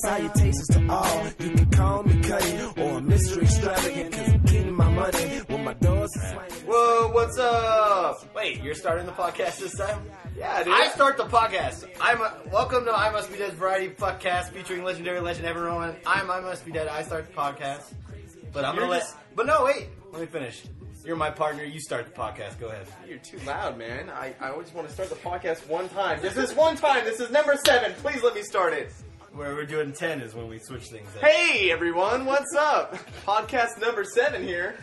Salutations to all. You can call me Cuddy or Mr. Extravagant, cause I'm getting my money when my doors are swinging. Whoa, what's up? Wait, you're starting the podcast this time? Yeah, dude. I start the podcast. Welcome to I Must Be Dead's Variety Fuckcast featuring legendary legend Evan Roman. I Must Be Dead. I start the podcast. But I'm gonna But no, wait. Let me finish. You're my partner. You start the podcast. Go ahead. You're too loud, man. I always want to start the podcast one time. This is one time. This is number 7. Please let me start it. Where we're doing 10 is when we switch things up. Hey, everyone. What's up? Podcast number 7 here.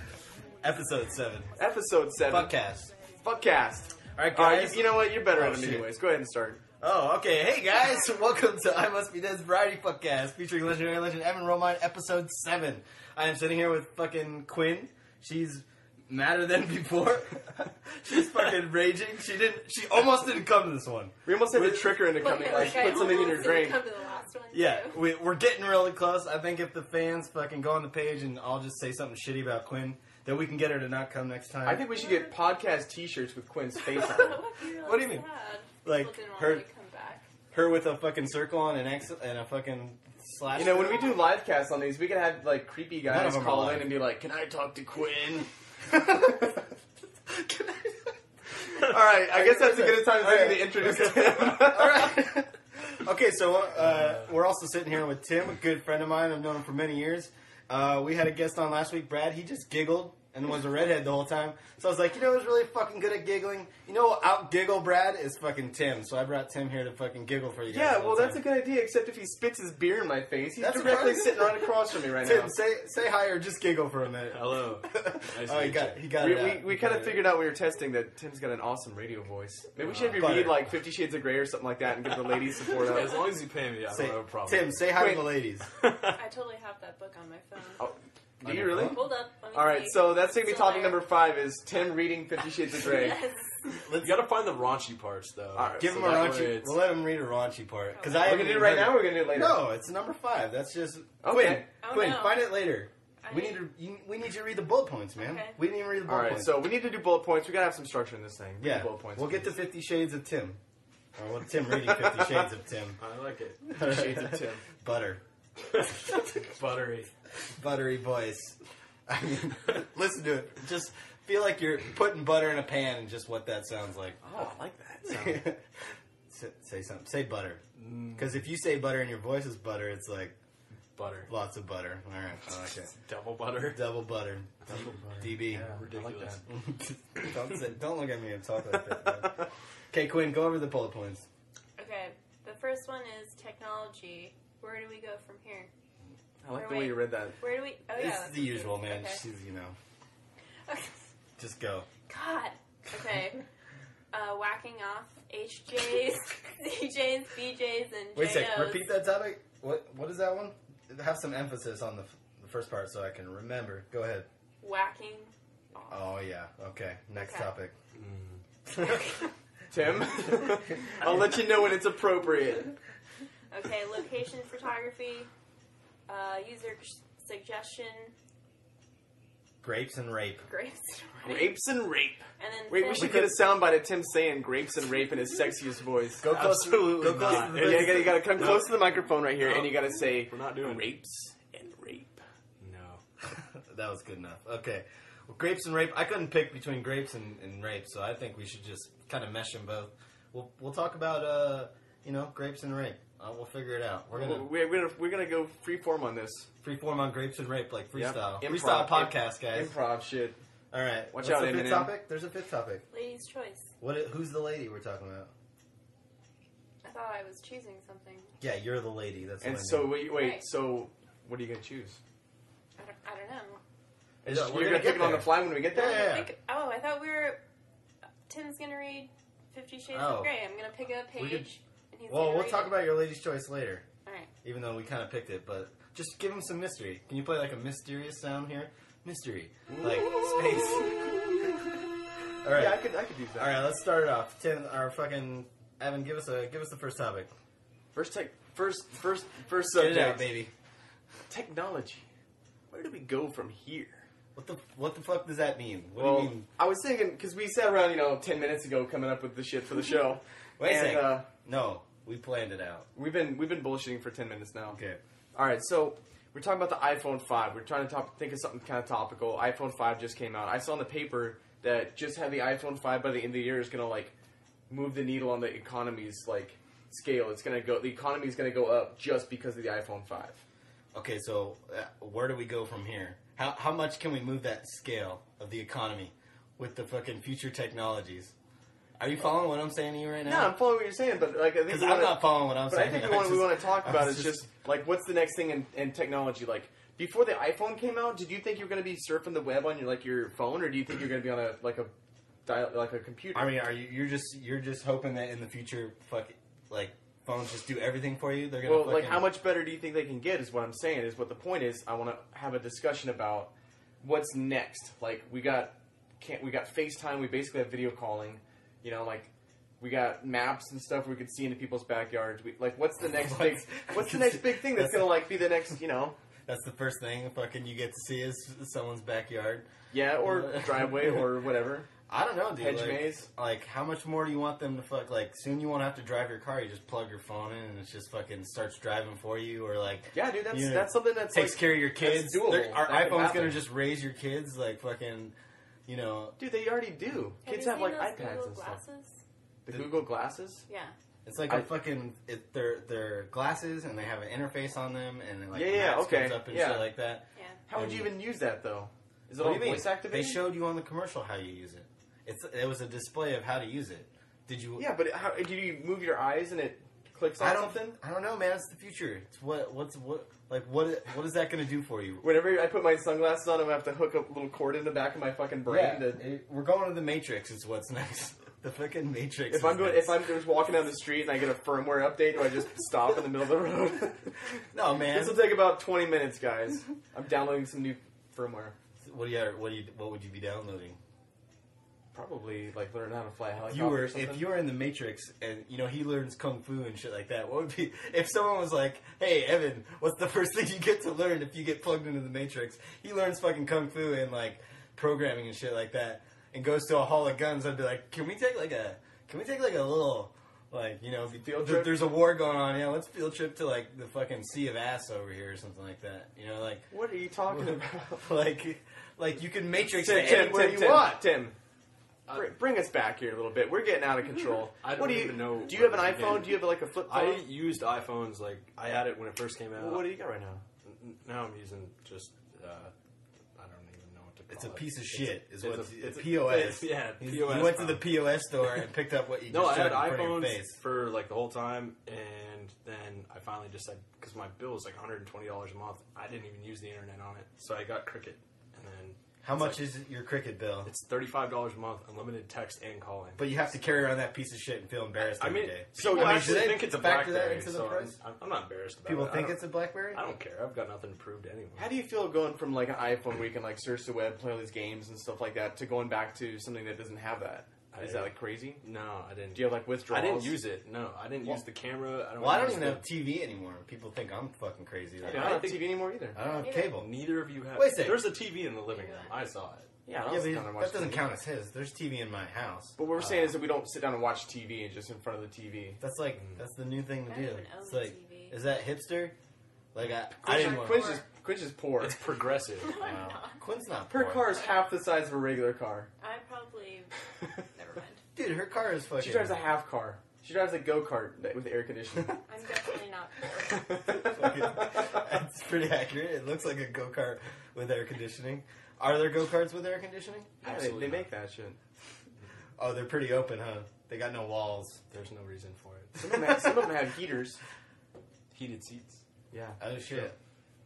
Episode 7. Episode 7. Fuckcast. Fuckcast. All right, guys. You know what? You're better at them shit. anyways. Go ahead and start. Oh, okay. Hey, guys. Welcome to I Must Be Dead's Variety Fuckcast featuring legendary legend Evan Roman, Episode 7. I am sitting here with fucking Quinn. She's madder than before. She's fucking raging. She almost didn't come to this one. We almost had to trick her into coming. Like, put something in her drink. Come to the last one Yeah, too. we're getting really close. I think if the fans fucking go on the page and I'll just say something shitty about Quinn, then we can get her to not come next time. I think we should get podcast t-shirts with Quinn's face on them. What do you mean? Like, People didn't want her- me to come back. her with a fucking circle on an X and a fucking slash. You know, when we do live casts on these, we could have, like, creepy None of guys them are call live. in and be like, "Can I talk to Quinn?" Alright, I guess that's as good a time as any to introduce him. Alright. Okay, so we're also sitting here with Tim, a good friend of mine. I've known him for many years. We had a guest on last week, Brad. He just giggled and was a redhead the whole time. So I was like, you know who's really fucking good at giggling? You know, out-giggle Brad is fucking Tim. So I brought Tim here to fucking giggle for you guys. Yeah, well, that's a good idea, except if he spits his beer in my face. He's That's directly fine. sitting right across from me right Tim, now. say hi or just giggle for a minute. Hello. Nice Oh, to he meet got you. it out. We kind of figured out we were testing that Tim's got an awesome radio voice. Maybe we should read Butter. like 50 Shades of Grey or something like that and give the ladies support As up. long as you pay me, I don't have a problem. Tim, say hi Wait. to the ladies. I totally have that book on my phone. Oh, do On you your really? phone? Hold up. Let me Alright, see. so that's going to be Still topic there. number 5 is Tim reading 50 Shades of Grey. Yes. You gotta find the raunchy parts, though. Alright, Give so him a that way raunchy. it's- We'll let him read a raunchy part. Because I We're haven't going to do it even right heard now or we're going to do it later? No, it's number 5. That's just Okay. Quinn. Oh, Quinn, no. find it later. I We need- need you to read the bullet points, man. Okay. We didn't even read the bullet Alright, points. so we need to do bullet points. We got to have some structure in this thing. yeah, Bullet points. we'll get to 50 Shades of Tim. Or well, Tim reading 50 Shades of Tim. I like it. Shades of Tim. Butter. Buttery. Buttery voice. I mean, listen to it. Just feel like you're putting butter in a pan and just what that sounds like. Oh, I like that sound. Say something. Say butter. Because if you say butter and your voice is butter, it's like Butter. lots of butter. All right, I like it. Double butter. Double butter. DB. Yeah, ridiculous. Don't look at me and talk like that. Man. Okay, Quinn, go over the bullet points. Okay. The first one is technology. Where do we go from here? I like the way you read that. Where do we? Oh yeah. It's that's the easy. usual, man. Okay. She's, you know, Okay. just go. God. Okay. Whacking off HJs, CJs, BJs, and JOs. Wait a sec. Repeat that topic. What is that one? Have some emphasis on the first part so I can remember. Go ahead. Whacking off. Oh yeah. Okay. Next Okay. topic. Tim, I'll let you know when it's appropriate. Okay, location photography, user suggestion, Grapes and rape. grapes, Grapes and rape. and then Wait, we film- should get a soundbite of Tim saying grapes and rape in his sexiest voice. Go close. Absolutely Go close not. to the Yeah, you gotta come close to the microphone right here, and you gotta say We're not doing grapes and rape. No. That was good enough. Okay. Well, grapes and rape. I couldn't pick between grapes and rape, so I think we should just kind of mesh them both. We'll talk about grapes and rape. We'll figure it out. We're gonna We're gonna go freeform on this. freeform on grapes and rape, like freestyle. Yep. Freestyle Improv. podcast, guys. Improv shit. All right. Watch What's out, the fifth Eminem. topic? There's a fifth topic. Lady's choice. Who's the lady we're talking about? I thought I was choosing something. Yeah, you're the lady. That's And what I so mean. wait. Right. So what are you gonna choose? I don't know. We're You're gonna get pick it on there. the fly when we get there. Yeah. I thought we were. Tim's gonna read 50 Shades Oh. of Grey. I'm gonna pick a We page. And he's Well, gonna we'll read talk it. about your lady's choice later. All right. Even though we kind of picked it, but just give him some mystery. Can you play like a mysterious sound here? Mystery, like space. All right. Yeah, I could use that. All right, let's start it off. Tim, Evan, give us the first topic. First subject. Get it out, baby. Technology. Where do we go from here? What the fuck does that mean? What Well, do you mean? I was thinking, because we sat around, 10 minutes ago coming up with the shit for the show. Wait a and, second. No, we planned it out. We've been bullshitting for 10 minutes now. Okay. All right, so we're talking about the iPhone 5. We're trying to think of something kind of topical. iPhone 5 just came out. I saw in the paper that just having the iPhone 5 by the end of the year is going to, move the needle on the economy's, scale. It's going to go, the economy is going to go up just because of the iPhone 5. Okay, so where do we go from here? How much can we move that scale of the economy with the fucking future technologies? Are you following what I'm saying to you right now? No, I'm following what you're saying, but I think Because I'm not following what I'm But saying. I think we want to talk about is just what's the next thing in technology? Before the iPhone came out, did you think you were going to be surfing the web on your phone, or do you think you're going to be on a computer? I mean, you're just hoping that in the future, phones just do everything for you? They're gonna how much better do you think they can get? Is what I'm saying. Is what the point is. I want to have a discussion about what's next. We got FaceTime. We basically have video calling. We got maps and stuff we could see into people's backyards. What's the next big thing that's gonna be the next? That's the first thing you get to see is someone's backyard. Yeah, or driveway or whatever. I don't know, dude. Hedge maze. How much more do you want them to fuck? Soon you won't have to drive your car. You just plug your phone in and it just fucking starts driving for you. Or yeah, dude, that's something that takes care of your kids. That's doable. Our That could iPhone's happen. gonna just raise your kids fucking. Dude, they already do. Kids you have seen those iPads Google and stuff. glasses? The Google glasses. Yeah. It's they're glasses and they have an interface on them and then Yeah, maps okay, comes up and yeah. shit like that. Yeah. How would you even use that though? Is it What all do you mean? voice activated? They showed you on the commercial how you use it. It was a display of how to use it. Did you? Yeah, but how do you move your eyes and it clicks on something? I don't know, man. It's the future. It's what is that going to do for you? Whenever I put my sunglasses on, I'm gonna have to hook a little cord in the back of my fucking brain. We're going to the Matrix. Is what's next. The fucking Matrix. If I'm just walking down the street and I get a firmware update, do I just stop in the middle of the road? No, man. This will take about 20 minutes, guys. I'm downloading some new firmware. What would you be downloading? Probably learn how to fly a helicopter. Or something. If you were in the Matrix and he learns kung fu and shit like that, what would be if someone was like, "Hey, Evan, what's the first thing you get to learn if you get plugged into the Matrix?" He learns fucking kung fu and programming and shit like that, and goes to a hall of guns. I'd be like, "Can we take a little field trip? There's a war going on. Yeah, let's field trip to the fucking Sea of Ass over here or something like that. What are you talking about? You can Matrix Tim, anywhere you want. Tim. Bring us back here a little bit. We're getting out of control. I don't even know. Do you have an iPhone? Do you have a flip phone? I used iPhones. I had it when it first came out. What do you got right now? Now I'm using just. I don't even know what to call it. It's a piece of shit. It's a POS. Yeah, You POS. went to the POS store and picked up what you just No, I showed had in front of your iPhones face. for the whole time, and then I finally just said because my bill was $120 a month, I didn't even use the internet on it, so I got Cricket, and then How much is your Cricket bill? it's $35 a month, unlimited text and calling. But you have to carry around that piece of shit and feel embarrassed I every mean, day. so I mean, actually do they think it's a factor that BlackBerry, into the so price? I'm not embarrassed about People it. think it's a BlackBerry? I don't care. I've got nothing to prove to anyone. How do you feel going from an iPhone where you can search the web, play all these games and stuff like that, to going back to something that doesn't have that? Is that crazy? No, I didn't. Do you have withdrawals? I didn't use it. No, I didn't use the camera. Well, I don't use even the- have TV anymore. People think I'm fucking crazy. I don't have TV anymore either. I don't have cable. Neither of you have. Wait a second. There's a TV in the living room. I saw it. Yeah, Yeah, but that doesn't count as his. There's TV in my house. But what we're saying is that we don't sit down and watch TV and just in front of the TV. That's that's the new thing to I do. don't even own It's a like, TV. is that hipster? I Quin's didn't want. just poor. It's progressive. Wow. Quinn's not. Her poor. car is half the size of a regular car. I probably. Never mind. Dude, her car is fucking. She drives a half car. She drives a go-kart with air conditioning. I'm definitely not poor. That's pretty accurate. It looks like a go-kart with air conditioning. Are there go-karts with air conditioning? Yeah, Absolutely they make that shit. Oh, they're pretty open, huh? They got no walls. There's no reason for it. Some of them have heaters. Heated seats. Yeah. Oh shit.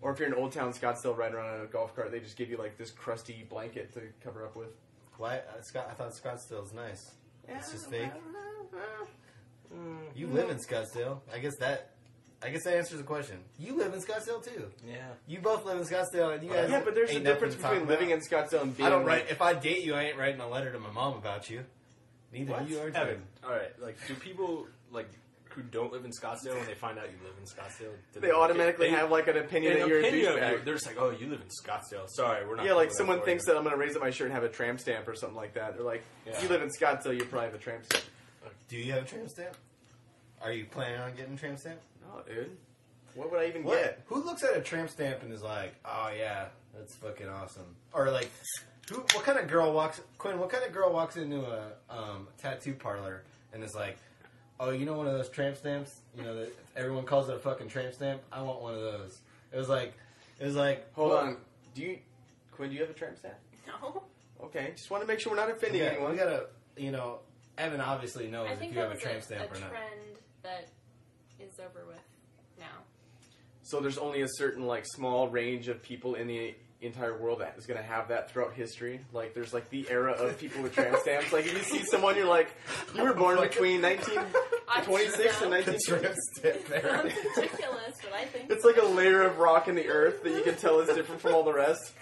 Or if you're in Old Town Scottsdale riding around in a golf cart, they just give you this crusty blanket to cover up with. Why? I thought Scottsdale's nice. It's just fake. Mm. You live in Scottsdale. I guess that I guess that answers the question. You live in Scottsdale too. Yeah. You both live in Scottsdale, and you guys. Yeah, but there's a ain't difference nothing to between talk living about. in Scottsdale and being. I don't write. If I date you, I ain't writing a letter to my mom about you. Neither What? do you are. Evan, Evan. all right. Like, do people like who don't live in Scottsdale when they find out you live in Scottsdale? do They automatically have like an opinion an that you're a opinion of you. douchebag. They're just like, oh, you live in Scottsdale. Sorry, we're not. Yeah, like doing someone for thinks you. that I'm going to raise up my shirt and have a tramp stamp or something like that. They're like, Yeah. you live in Scottsdale, you probably have a tramp stamp. Do you have a tramp stamp? Are you planning on getting a tramp stamp? No, dude. What would I even What? get? Who looks at a tramp stamp and is like, "Oh yeah, that's fucking awesome"? Or like, what kind of girl walks into a tattoo parlor and is like, "Oh, you know one of those tramp stamps? You know that everyone calls it a fucking tramp stamp. I want one of those." It was like, Hold well, on. Quinn, do you have a tramp stamp? No. Okay, just want to make sure we're not offending Yeah, anyone. we gotta, Evan obviously knows I if think you that have a was tramp a stamp or not. trend that is over with now. So there's only a certain like small range of people in the entire world that is going to have that throughout history. Like there's like the era of people with tramp stamps. Like if you see someone, you're like, you were born between 1926 and 19. Tramp stamp era. Sounds ridiculous, but I think It's like a layer of rock in the earth that you can tell is different from all the rest.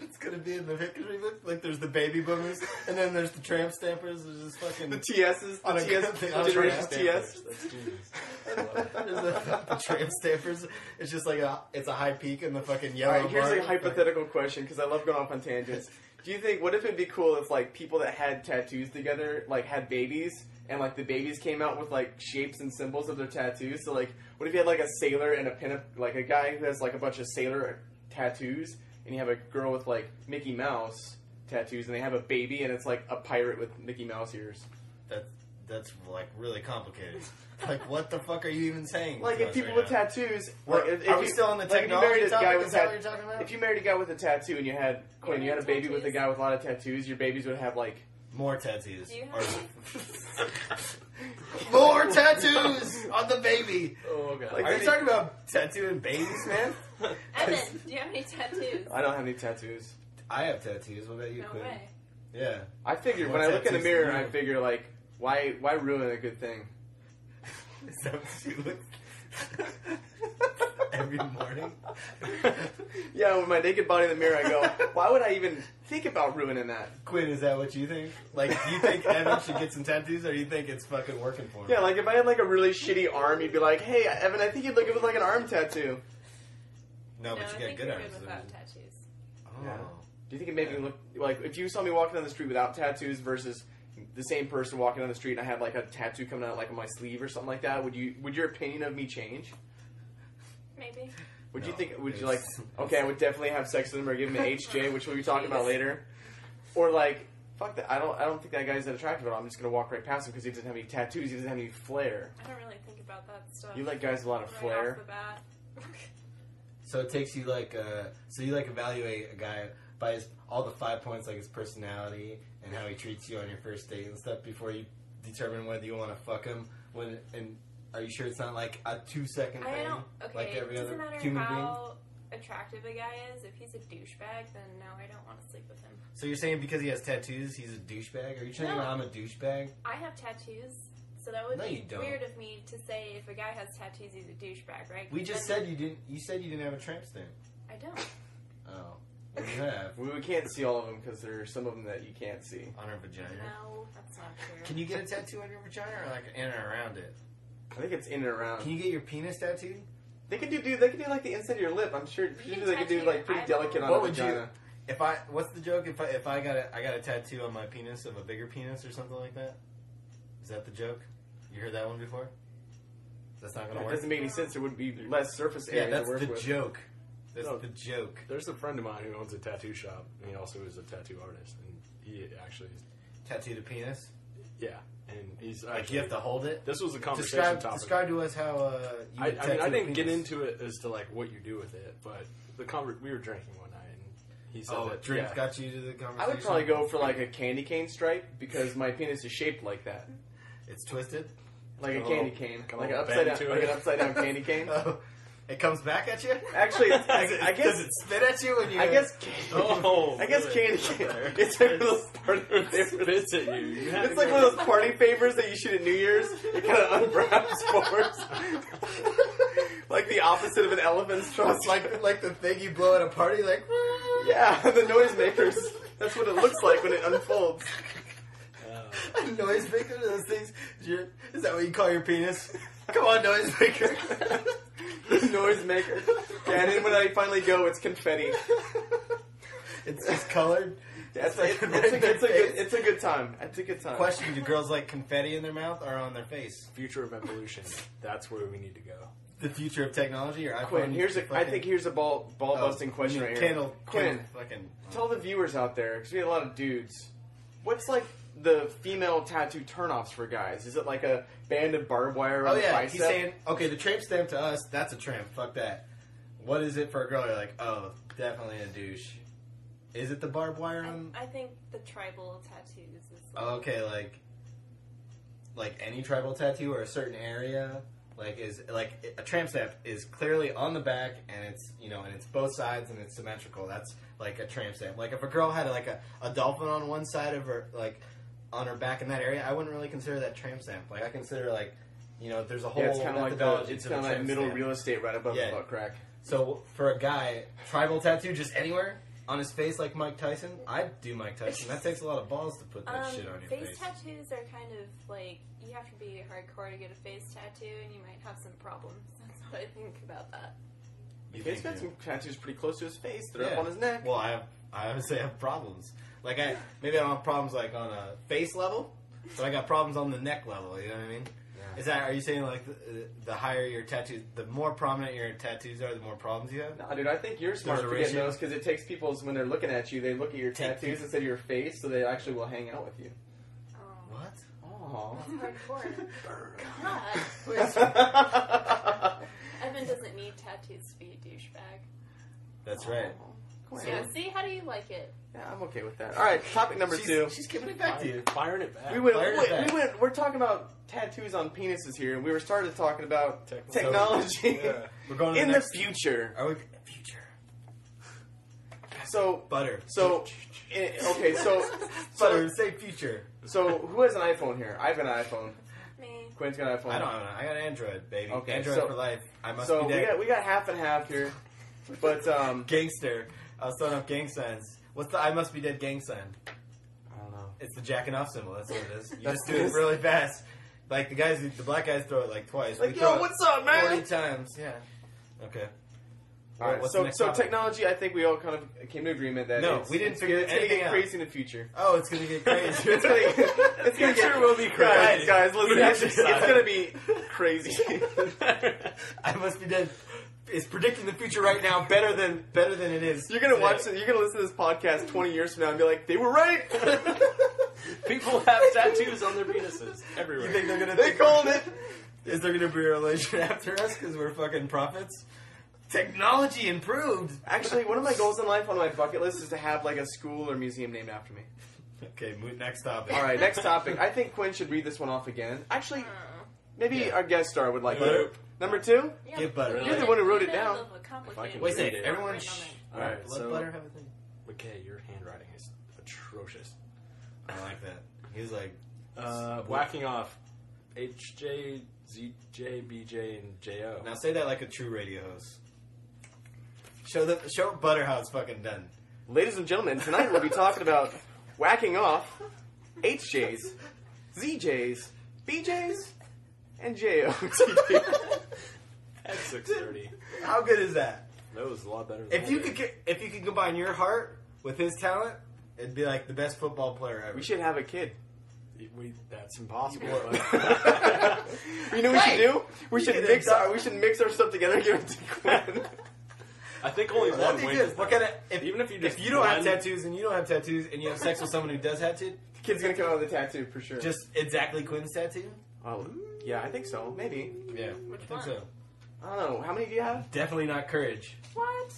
It's gonna be in the history book. Like there's the baby boomers, and then there's the tramp stampers. There's just fucking The TSs, On a the good TS, thing, on a Generation tramp TS. That's genius. there's the tramp stampers. It's just like it's a high peak in the fucking yellow. Alright, here's bar. a hypothetical question because I love going off on tangents. Do you think, what if it'd be cool if like people that had tattoos together like had babies and like the babies came out with like shapes and symbols of their tattoos? So like, what if you had like a sailor and a pinup, like a guy who has like a bunch of sailor tattoos, and you have a girl with like Mickey Mouse tattoos, and they have a baby and it's like a pirate with Mickey Mouse ears? That's like really complicated. Like what the fuck are you even saying? Like to if us people right with now? tattoos, What- like if are we you, still on the like, if you technology married a guy topic? with Is that what you're talking about? If you married a guy with a tattoo and you had Quinn, you had a baby with a tattoos? guy with a lot of tattoos, your babies would have like More tattoos. Do you Or- have More tattoos on the baby. Oh god. Like, Are you talking about tattooing babies, man? Evan, do you have any tattoos? I don't have any tattoos. I have tattoos. What about you, No Quinn? way. Yeah. I figure More when I look in the tattoos mirror, than I you. figure like why ruin a good thing? Is that what you look every morning? Yeah, with my naked body in the mirror, I go, why would I even think about ruining that? Quinn, is that what you think? Like, do you think Evan should get some tattoos, or do you think it's fucking working for him? Yeah, like if I had like a really shitty arm, you'd be like, hey, Evan, I think you'd look good with like an arm tattoo. No, but I you got think good you're arms. good without tattoos. Oh. Yeah. Do you think it made me look like if you saw me walking down the street without tattoos versus the same person walking down the street and I had like a tattoo coming out like on my sleeve or something like that? Would your opinion of me change? Maybe. Would you No, think? Would you it's- like? Okay, I would definitely have sex with him or give him an HJ, which we'll be talking about later. Or like, fuck that. I don't think that guy's that attractive at all. I'm just gonna walk right past him because he doesn't have any tattoos. He doesn't have any flair. I don't really think about that stuff. You like guys with a lot of right flair. off the bat. So it takes you like, so you like evaluate a guy by all the 5 points, like his personality and how he treats you on your first date and stuff before you determine whether you want to fuck him. And are you sure it's not like a 2-second I thing, don't. Okay. like every it other doesn't matter human being? how attractive a guy is. If he's a douchebag, then no, I don't want to sleep with him. So you're saying because he has tattoos, he's a douchebag? Are you saying No. I'm a douchebag? I have tattoos, so that would No, you be don't. weird of me to say if a guy has tattoos, he's a douchebag, right? We just Then said you didn't. You said you didn't have a tramp stamp. I don't. Oh, what do you have We can't see all of them because there are some of them that you can't see. on her vagina? No, that's not true. Can you get a tattoo on your vagina or like in and around it? I think it's in and around. Can you get your penis tattooed? They could do They could do like the inside of your lip. I'm sure. You can They could do tattoo like your pretty eyeball. delicate on What a would you? vagina. What's the joke? If I got a tattoo on my penis of a bigger penis or something like that? Is that the joke? You heard that one before? That's not gonna That work. doesn't make any sense. There would be less surface Yeah, area that's to work the with. joke. That's No. the joke. There's a friend of mine who owns a tattoo shop, and he also is a tattoo artist, and he actually, Tattoo the penis. yeah, and he's Like actually, you have to hold it. This was a conversation topic. Describe to us how you. I would mean, tattoo I a didn't get penis. into it as to like what you do with it, but we were drinking one night, and he said Oh, that drinks yeah, got you to the conversation. I would probably go for like a candy cane stripe because my penis is shaped like that, It's twisted. like a Got a candy little- cane, got a like an little upside bend down, to like it. an upside down candy cane. Oh, It comes back at you? Actually, I guess Does it spit at you when you... I guess Oh, I guess candy. It's like one of those party favors. Spits at you. It's like one of those party favors that you shoot at New Year's. It kind of unwraps forwards, like the opposite of an elephant's trunk. It's like the thing you blow at a party, like... Yeah, the noisemakers. That's what it looks like when it unfolds. A noisemaker? Those things... Is that what you call your penis? Come on, noisemaker. Noisemaker. Yeah, and then when I finally go, it's confetti. It's just colored. Yeah, it's a good time. It's a good time. Question, do girls like confetti in their mouth or on their face? Future of evolution. That's where we need to go. The future of technology or iPhone? Quinn, I think here's a ball busting question right here. Quinn, fucking... tell the viewers out there, because we have a lot of dudes, what's like the female tattoo turnoffs for guys? Is it like a band of barbed wire on the bicep? He's saying, okay, the tramp stamp to us, that's a tramp. Fuck that. What is it for a girl? You're like, oh, definitely a douche. Is it the barbed wire on? I think the tribal tattoos is. Okay, like any tribal tattoo or a certain area, is a tramp stamp is clearly on the back and it's and it's both sides and it's symmetrical. That's like a tramp stamp. Like if a girl had like a dolphin on one side of her on her back in that area, I wouldn't really consider that tramp stamp. Like I consider there's a whole it's kind of methodology it's to kind the of like tramp middle stamp. real estate right above the butt crack. So for a guy, tribal tattoo just anywhere on his face like Mike Tyson, I'd do Mike Tyson. That takes a lot of balls to put that shit on your face. Face tattoos are kind of like, you have to be hardcore to get a face tattoo, and you might have some problems. That's what I think about that. He's got some tattoos pretty close to his face. They're up on his neck. Well, I obviously have problems. Maybe I don't have problems on a face level, but I got problems on the neck level. You know what I mean? Yeah. Are you saying the higher your tattoos, the more prominent your tattoos are, the more problems you have? No, dude, I think you're smart for getting those because it takes people when they're looking at you, they look at your tattoos instead of your face, so they actually will hang out with you. Oh. What? Oh. That's hardcore. God. Evan doesn't need tattoos to be a douchebag. That's right. So, yeah, see, how do you like it? Yeah, I'm okay with that. All right, topic number 2. She's giving it back to you. Firing it back. We're talking about tattoos on penises here, and we started talking about technology We're going to in the future. Are we future? So Butter. So okay, so Butter. Say future. So who has an iPhone here? I've got an iPhone. Me. Quinn's got an iPhone. I don't have an. I got Android, baby. Okay, Android for life. I must be So dead. we got half and half here, but Gangster. I was throwing up gang signs. What's the I must be dead gang sign? I don't know. It's the jacking off symbol. That's what it is. You That's just do it really fast. Like the black guys throw it twice. Like, We throw yo, it what's up, man? 40 times. Yeah. Okay. All right. What's the next topic? Technology. I think we all kind of came to agreement that we didn't figure it's gonna anything get out. crazy in the future. Oh, it's gonna get crazy. It's gonna get will be crazy. guys. Listen, it's gonna be crazy. I must be dead. Is predicting the future right now better than it is. You're gonna today. You're gonna listen to this podcast 20 years from now and be like, they were right. People have tattoos on their penises everywhere. You think they're gonna? They called it. Is there gonna be a relation after us because we're fucking prophets? Technology improved. Actually, one of my goals in life on my bucket list is to have like a school or museum named after me. Okay, next topic. All right, next topic. I think Quinn should read this one off again. Actually, maybe our guest star would like Butter. it. Number 2? Yeah, Get butter. You're the one who wrote it down. Wait a second. Read it. Everyone, All right, let so Butter have a thing. Mcghee, your handwriting is atrocious. I like that. He was like, Whacking off HJ, ZJ, BJ, and JO. now say that like a true radio host. Show Butter how it's fucking done. Ladies and gentlemen, tonight we'll be talking about whacking off HJs, ZJs, BJs, and JOTV. At 6:30. How good is that? That was a lot better than If you could combine your heart with his talent, it'd be like the best football player ever. We should have a kid. That's impossible. You know what we should do? We should mix our stuff together and give it to Quinn. I think only That'd one be wins. good. What kind of Even if you just if you don't have blend- tattoos and you don't have tattoos and you have sex with someone who does have tattoos, The kid's gonna come out with a tattoo for sure. just exactly Quinn's tattoo? Oh, yeah, I think so. Maybe. Yeah, Which I think one? so. I don't know. How many do you have? Definitely not courage. What?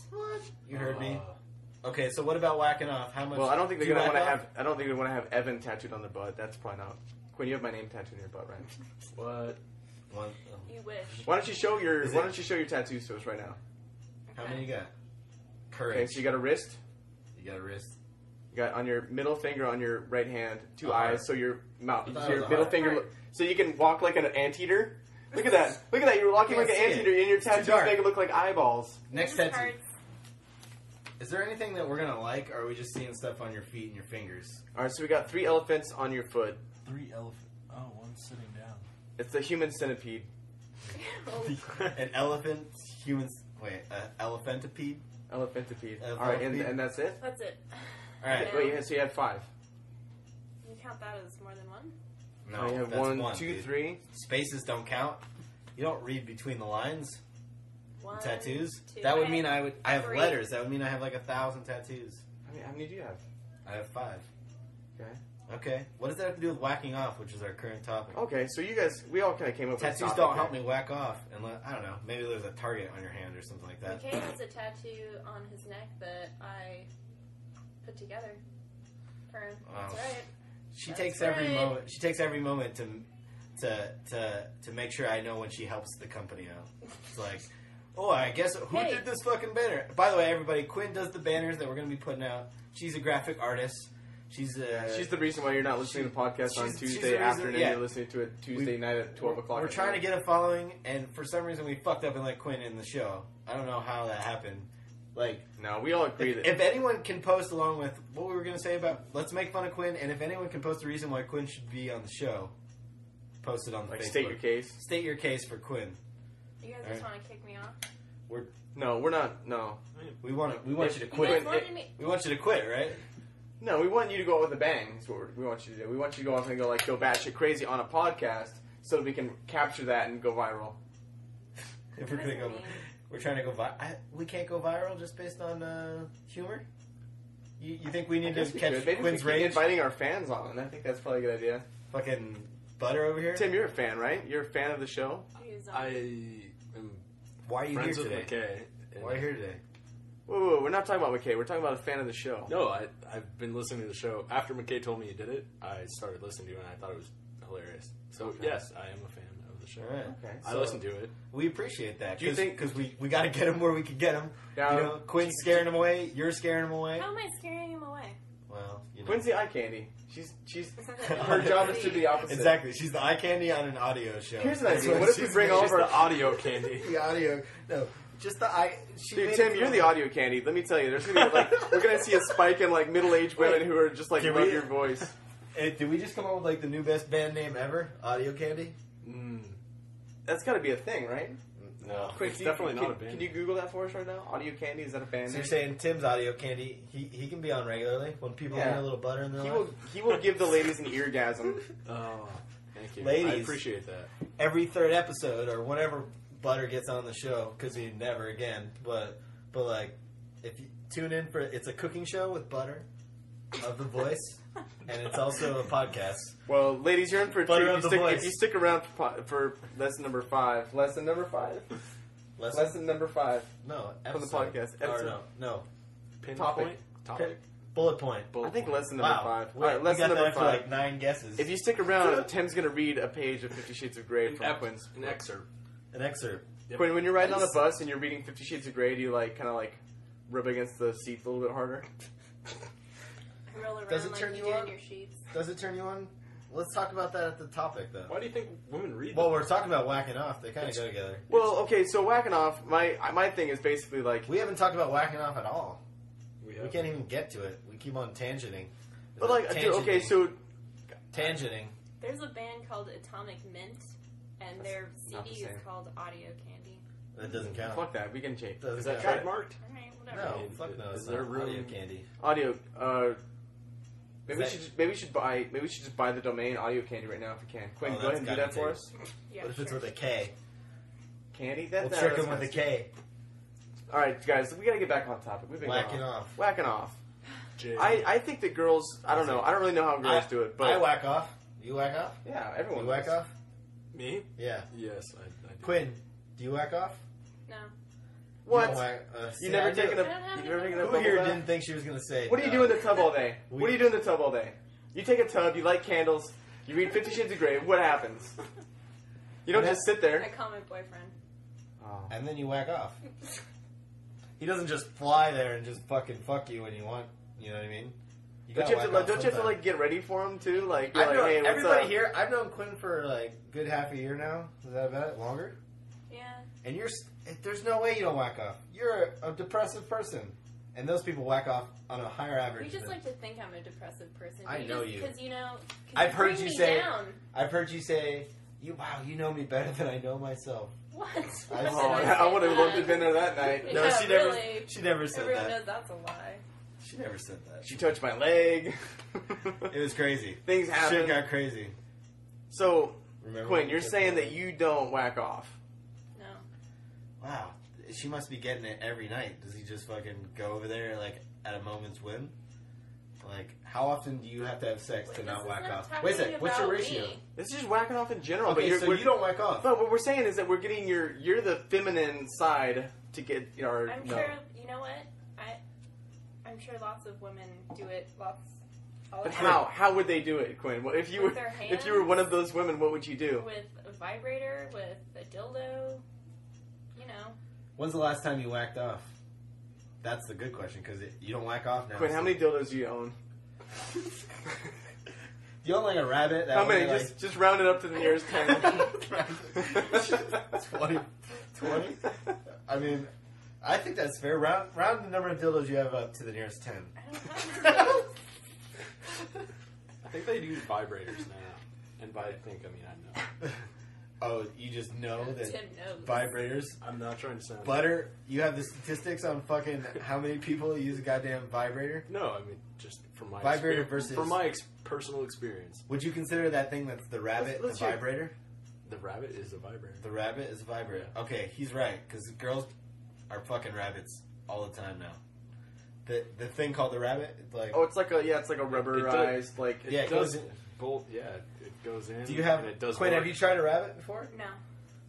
You heard me. Okay, so what about whacking off? How much? Well, I don't think do they're you gonna want to whack have. I don't think they want to have Evan tattooed on their butt. That's probably not. Quinn, you have my name tattooed on your butt, right? What? One. You wish. Why don't you show your Is Why it- don't you show your tattoos to us right now? How many you got? Courage. Okay, so you got a wrist. You got a wrist. You got on your middle finger on your right hand, two A eyes. heart. So your mouth, I thought so it your was a middle heart. finger. Heart. So you can walk like an anteater. Look at that! Look at that! You're walking like Can't an see anteater, it. and your It's too tattoos dark. make it look like eyeballs. Next Here's tattoo. cards. Is there anything that we're gonna like, or are we just seeing stuff on your feet and your fingers? All right, so we got 3 elephants on your foot. 3 elephant. Oh, one's sitting down. It's the human centipede. An elephant, humans. Wait, elephantipede. Elephantipede. Elephantipede. All right, and that's it. That's it. All right. Wait, so you have 5. You count that as more than one? No, Oh, you have that's 1, 2, dude. 3. Spaces don't count. You don't read between the lines. One, Tattoos. 2, That would I mean have I have 3. letters. That would mean I have like 1,000 tattoos. How many do you have? I have 5. Okay. Okay. What does that have to do with whacking off, which is our current topic? Okay, so you guys, we all kind of came up with Tattoos a topic don't here. help me whack off, unless I don't know. Maybe there's a target on your hand or something like that. McKay has a tattoo on his neck that I put together for him. That's Wow. right. She That's takes every right. moment. She takes every moment to make sure I know when she helps the company out. It's like, oh, I guess who Hey. did this fucking banner? By the way, everybody, Quinn does the banners that we're going to be putting out. She's a graphic artist. She's the reason why you're not listening to the podcast on she's the Tuesday reason- afternoon. yeah. You're listening to it Tuesday night at 12 o'clock. We're trying to get a following, and for some reason we fucked up and let Quinn in the show. I don't know how that happened. Like, No, we all agree if, that. if anyone can post along with what we were going to say about let's make fun of Quinn, and if anyone can post a reason why Quinn should be on the show, post it on the like, Facebook. state your case. State your case for Quinn. You guys Alright. just want to kick me off? No, we're not. No. We want you to You guys quit. wanted me. We want you to quit, right? No, we want you to go out with a bang. That's what we want you to do. We want you to go off and go batshit crazy on a podcast so that we can capture that and go viral. If we're What gonna does go, that mean? we're trying to go. We can't go viral just based on humor. You think we I need guess to we catch could. Maybe Quinn's we keep rage? inviting our fans on, and I think that's probably a good idea. Fucking butter over here. Tim, you're a fan, right? You're a fan of the show. Use, I am Why are you friends here with today? McKay. Why are you here today? Whoa, we're not talking about McKay. We're talking about a fan of the show. No, I've been listening to the show. After McKay told me he did it, I started listening to it, and I thought it was hilarious. So, yes, I am a fan of the show. All right. Okay. I So- listen to it. We appreciate that. Do you think- because we got to get him where we can get him? Yeah, you know, Quinn's scaring him away. You're scaring him away. How am I scaring him away? Well, you know. Quinn's the eye candy. She's her job is to do the opposite. Exactly. She's the eye candy on an audio show. Here's an That's idea. What if we she's bring doing. all Just of our the audio candy. the audio? No, just the eye. She Dude, made Tim, it you're from- the audio candy. Let me tell you, there's gonna be we're gonna see a spike in middle-aged women who are just Can love we- your voice. Hey, did we just come up with the new best band name ever? Audio Candy. That's got to be a thing, right? No. Quick, It's definitely not a band. Can you Google that for us right now? Audio candy, is that a band? So you're name? saying Tim's Audio Candy? He can be on regularly when people Yeah. need a little butter in their He life. will give the ladies an eargasm. Oh, thank you. Ladies. I appreciate that. Every third episode or whenever butter gets on the show, because he never again. But like, if you tune in for it's a cooking show with butter of the voice, and it's also a podcast. Well, ladies, you're in for a Butter treat. of the voice. If you stick around for lesson number 5. Lesson number 5? Lesson number 5. No, From the episode. podcast. Or Episode. no. Pin Topic. point? Topic? Bullet point. I think lesson number 5. We, All right, we lesson got number that 5. for like 9 guesses. If you stick around, Tim's going to read a page of 50 Shades of Grey from Quinn's. An excerpt. An excerpt. Yep. Quinn, when you're riding on a bus and you're reading 50 Shades of Grey, do you kind of rub against the seats a little bit harder? Roll around Does it like turn you you do on? in your sheets. Does it turn you on? Let's talk about that at the topic, though. Why do you think women read Well, them? we're talking about whacking off. They kind of go together. Well, okay, so whacking off, my thing is basically We haven't talked about whacking off at all. We We can't even get to it. We keep on tangenting. But dude, okay, so Tangenting. There's a band called Atomic Mint, and their not the CD is same. called Audio Candy. That doesn't count. fuck that, we can change. Doesn't Is that count. trademarked? Alright, whatever. No, Is fuck no. It's there not audio room- candy. Audio, Is maybe that- we should just buy the domain Audio Candy right now if we can. Quinn, Oh, go ahead and that's do that for gotta us. Yeah, What if it's sure. with a K? Candy? We'll trick him with a K. All right, guys, we gotta get back on topic. We've been Whacking going off. Whacking off. Jay. I think that girls. I don't know. I don't really know how girls do it, but I whack off. You whack off? yeah, everyone. You whack does. off? Me? Yeah. Yes, I do. Quinn, do you whack off? No. What? You, don't whack, You see, never I do. taken I don't have a? You any never taken a Who bubble here bath? didn't think she was going to say? What do you do in the tub all day? We- What do you do in the tub all day? You take a tub, you light candles, you read 50 Shades of Grey. What happens? You don't just sit I there. call my boyfriend. Oh. And then you whack off. He doesn't just fly there and just fucking fuck you when you want. You know what I mean? Don't you have to like get ready for him too? Like, you're I've like, known hey, what's everybody up? here. I've known Quinn for like a good half a year now. Is that about it? Longer? Yeah. And there's no way you don't whack off. You're a depressive person, and those people whack off on a higher average. You just than- like to think I'm a depressive person. I know you. Because, you know, 'cause I've you heard bring you me say. down. I've heard you say. You know me better than I know myself. What? Oh, I would have loved to have been there that night. No, Yeah, she never. really. She never said Everyone that. knows that's a lie. She never said that. She touched my leg. It was crazy. Things happen. Shit got crazy. So, Remember Quinn, when you're we saying took that you don't whack off. No. Wow, she must be getting it every night. Does he just fucking go over there like at a moment's whim? Like, how often do you have to have sex to Wait, not this is whack not off? talking Wait a second, what's your about ratio? me. This is just whacking off in general. Okay, but so you don't whack off. But what we're saying is that we're getting you're the feminine side to get our. I'm sure, you know what? I'm sure lots of women do it all the But time. how would they do it, Quinn? What if you With were their if you were one hands? of those women? What would you do? With a vibrator, with a dildo, you know. When's the last time you whacked off? That's the good question because you don't whack off now. Quinn, how many dildos do you own? You own like a rabbit. That How many? only, Just round it up to the nearest 10. 20? I mean, I think that's fair. Round the number of dildos you have up to the nearest 10. I don't know. I think they use vibrators now. And by I know. Oh, you just know that Tim knows. vibrators. I'm not trying to sound... Butter, you have the statistics on fucking how many people use a goddamn vibrator? No, I mean, just from my Vibrator experience. versus- From my personal experience. Would you consider that thing that's the rabbit Let's a hear- vibrator? The rabbit is a vibrator. The rabbit is a vibrator. Okay, he's right, because girls are fucking rabbits all the time now. The thing called the rabbit, it's like... Oh, it's like a rubberized like. Yeah, it goes in. It goes in. Do you have... And it does Quinn, work. have you tried a rabbit before? No.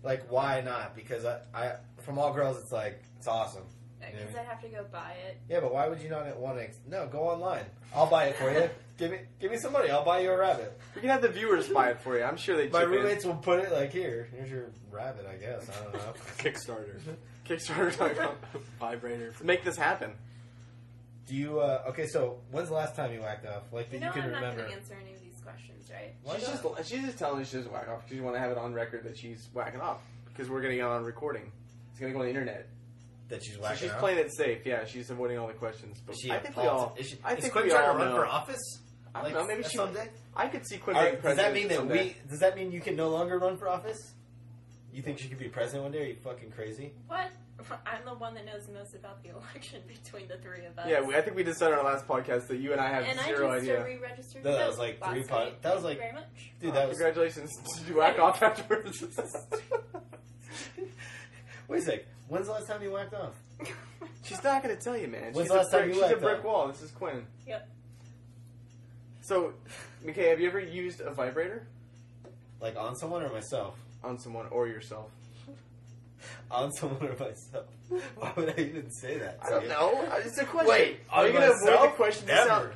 Like, why not? Because I from all girls, it's like, it's awesome. Because I'd have to go buy it. Yeah, but why would you not want to... No, go online. I'll buy it for you. Give me some money. I'll buy you a rabbit. We can have the viewers buy it for you. I'm sure they. My chip in. roommates will put it like, here's your rabbit, I guess. I don't know. Kickstarter. Kickstarter. Vibrator. Make this happen. Do you, okay, so when's the last time you whacked off? Like, that You know you can I'm not remember? going to answer any of these questions, right? Why She's not? just telling us she doesn't whack off because she want to have it on record that she's whacking off because we're getting it on recording. It's gonna go on the internet. That she's So whacking she's off? playing it safe. Yeah, she's avoiding all the questions. But Is she I a think we all. politi- Is she, I is think Quinn we trying all to run know. for office? I don't know. Maybe she. someday? I could see Quinn Are- being does president. that mean that someday. Does that mean you can no longer run for office? You think she could be president one day? Are you fucking crazy? What? I'm the one that knows the most about the election between the three of us. Yeah, I think we decided on our last podcast that you and I have and zero I just idea. re-registered. No, that to was vote like last three night. pod- that was Thank you like- very much. Dude, that was... Congratulations. Did you whack off afterwards? Wait a sec. When's the last time you whacked off? She's not going to tell you, man. When's She's the last time you She's a whacked brick off? wall. This is Quinn. Yep. So, Mcghee, have you ever used a vibrator Like on someone or myself? on someone or yourself? On someone or myself? Why would I even say that? I don't know. It's a question. Wait, are you on going to avoid the myself? question? Never.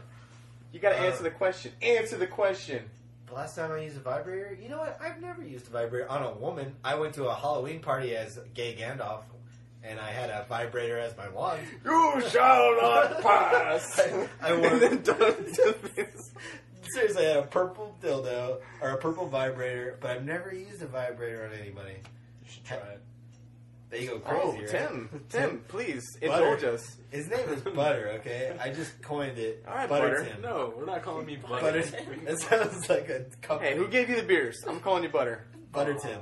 You got to answer the question. Answer the question. The last time I used a vibrator? You know what? I've never used a vibrator on a woman. I went to a Halloween party as gay Gandalf, and I had a vibrator as my wand. You shall not pass. I wore- And then don't do this. Seriously, I had a purple dildo, or a purple vibrator, but I've never used a vibrator on anybody. You should try it. There you go, Oh, crazy, right? Tim, please Butter. indulge us. His name is Butter, okay? I just coined it. All right, Butter Butter. Tim. No, we're not calling me Butter. Butter. That sounds like a company. Hey, who gave you the beers? I'm calling you Butter. Butter Tim.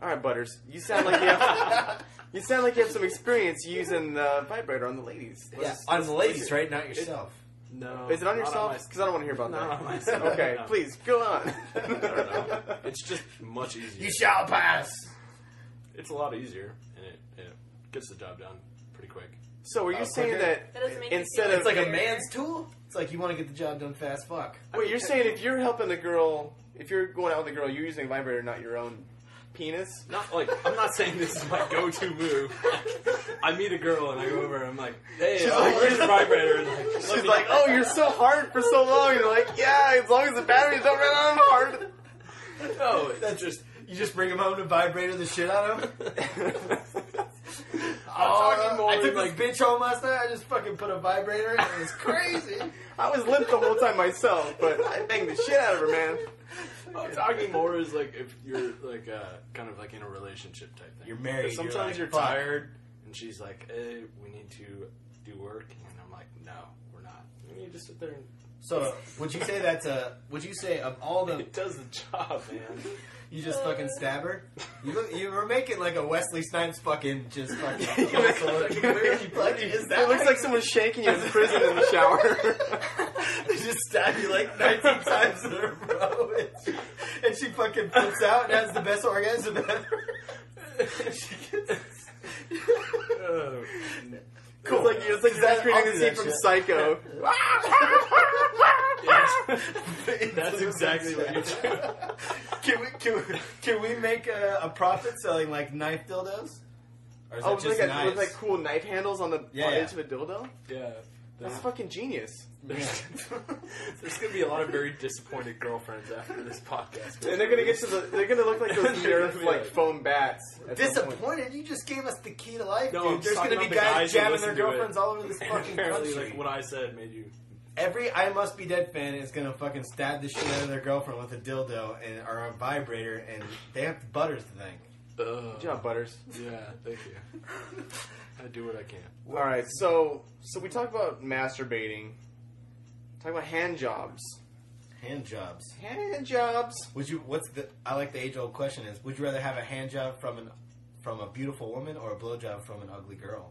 All right, Butters. You sound like you have. You sound like you have some experience using the vibrator on the ladies. Yeah, on the ladies, right? Not yourself. No. Is it on not yourself? Because I don't want to hear about Not that. on myself. Okay, No. please go on. I don't know. It's just much easier. You shall pass. It's a lot easier, and it gets the job done pretty quick. So, are you saying quicker? that That doesn't make you instead feel of It's like a man's tool. It's like you want to get the job done fast. Fuck. wait, you're saying if you're helping a girl, if you're going out with a girl, you're using a vibrator, not your own penis? Not like I'm not saying this is my go-to move. I meet a girl and I go over and I'm like, "Hey, She's like- where's the vibrator?" And like, She's like, "Oh, you're so hard for so long." And you're like, "Yeah, as long as the batteries don't run out, I'm hard." "No, that's just You just bring him home to vibrator the shit out of him? I took this bitch home last night. I just fucking put a vibrator in it. It was crazy. I was limp the whole time myself, but I banged the shit out of her, man. I'm talking more as like if you're like kind of like in a relationship type thing. You're married. Sometimes you're you're like, tired, and she's like, "Hey, we need to do work," and I'm like, "No, we're not." And you just sit there and So, would you say that's would you say of all the... it does the job, man. You just fucking stab her? You were making like a Wesley Snipes fucking just fucking... It looks like someone's shanking you in prison in the shower. They just stab you like 19 times in a row. And she fucking flips out and has the best orgasm ever. She gets... Cool. It's like Zach reading the scene from Psycho. That's exactly what you're doing. Can we make a profit selling like knife dildos? Or is Oh, that just knives? with like cool knife handles on the edge of a dildo? Yeah. That's fucking genius. There's gonna be a lot of very disappointed girlfriends after this podcast, And they're gonna they're gonna look like those Nerf like foam bats. at some point. Disappointed? You just gave us the key to life, No, dude. I'm There's talking gonna be about the guys guys who jamming their listen to it. girlfriends all over this fucking apparently, country. like what I said made you. Every I Must Be Dead fan is gonna fucking stab the shit out of their girlfriend with a dildo or a vibrator, and they have Butters to thank. Good job, Butters. Yeah, thank you. I do what I can. All right, so we talked about masturbating. Talk about hand jobs. Hand jobs. Hand jobs. Would you? I like the age-old question is: would you rather have a hand job from a beautiful woman or a blowjob from an ugly girl?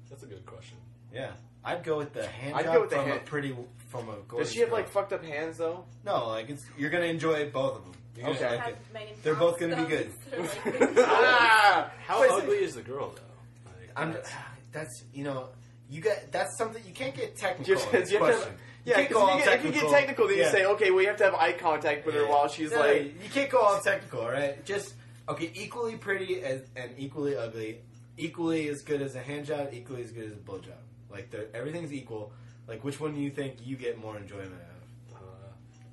That's a good question. Yeah, I'd go with the hand I'd job go with the from hand- a pretty from a gorgeous. Does she have girl. like fucked up hands though? No, like you're gonna enjoy both of them. You're gonna Okay. like it. Megan They're both gonna be Fox good. thumbs that are like- Ah! How Wait, ugly is the girl though? Like, That's that's something you can't get technical. You have in this to have- question. Yeah, can't go all because if you get technical, then you Yeah. say, okay, well, you have to have eye contact with her while she's No, like... you can't go all technical, all right? Just equally pretty and equally ugly, equally as good as a hand job, equally as good as a blowjob. Like everything's equal. Like which one do you think you get more enjoyment out of?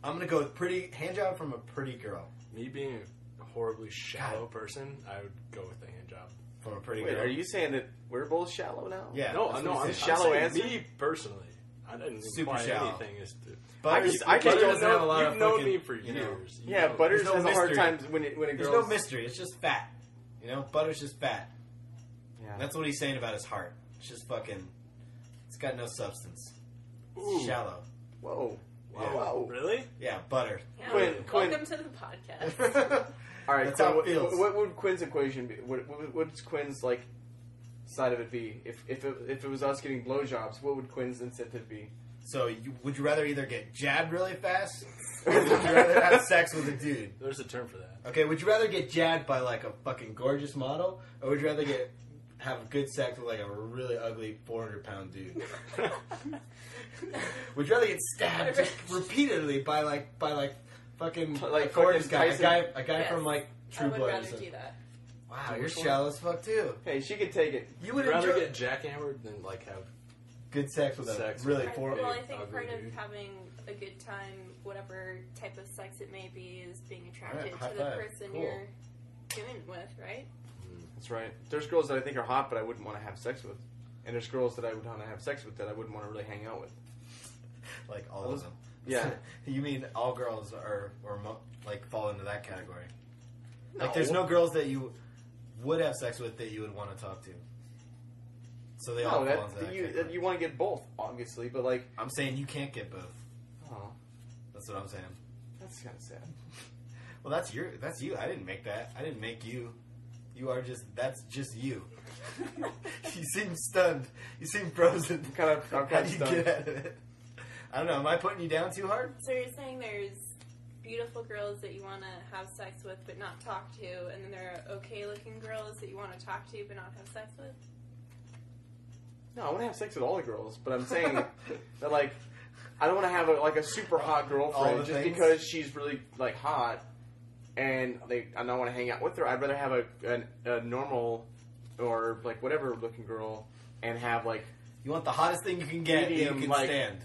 I'm gonna go with hand job from a pretty girl. me being a horribly shallow person, I would go with the hand job. From a pretty Wait, girl. are you saying that we're both shallow now? Yeah. No, that's no, what I'm he said. shallow saying answer? me personally. I didn't Super imply shallow. anything. Is to, Butters, I Butters don't doesn't have a lot you've of known fucking, me for you know, years. You Yeah, know. Butters There's no has a hard mystery. time when a There's girl's... no mystery. It's just fat. You know, Butter's just fat. Yeah. That's what he's saying about his heart. It's just fucking. It's got no substance. Ooh. It's shallow. Whoa. Wow. Whoa. Really? Yeah, butter. Yeah, Quinn. welcome to the podcast. All right, That's how it Quinn, feels. what would Quinn's equation be? What's Quinn's, like, side of it be? If it was us getting blowjobs, what would Quinn's incentive be? So, would you rather either get jabbed really fast, or would you rather have sex with a dude? There's a term for that. Okay, would you rather get jabbed by like a fucking gorgeous model, or would you rather have good sex with like a really ugly 400-pound dude? Would you rather get stabbed just repeatedly by fucking Like a gorgeous fucking guy, Tyson? a guy Yes. from like I True would Blood? or rather something? do that. Wow, you're Which one? shallow as fuck too. Hey, she could take it. You would I'd rather enjoy get jackhammered than like have. good sex with Sex a really with- four. Well, I think ugly part of dude. having a good time, whatever type of sex it may be, is being attracted Alright, high to the five. person Cool. you're doing with, right? That's right. There's girls that I think are hot, but I wouldn't want to have sex with. And there's girls that I would want to have sex with that I wouldn't want to really hang out with. Like all of them. Yeah. You mean all girls like fall into that category? No. Like there's no girls that you would have sex with that you would want to talk to. So they all No, fall into that you category. want to get both, obviously, but like, I'm saying you can't get both. oh, That's what I'm saying. that's kind of sad. Well, that's you. I didn't make that. I didn't make you. That's just you. You seem stunned. You seem frozen. I'm kind How of do you stunned. get out of it? I don't know. Am I putting you down too hard? So you're saying there's beautiful girls that you want to have sex with but not talk to, and then there are okay-looking girls that you want to talk to but not have sex with? No, I want to have sex with all the girls, but I'm saying that like, I don't want to have a super hot All girlfriend the just things? because she's really like hot, and I don't want to hang out with her. I'd rather have a normal or like whatever looking girl and have like You want the hottest thing you can get that you Medium, can like- stand.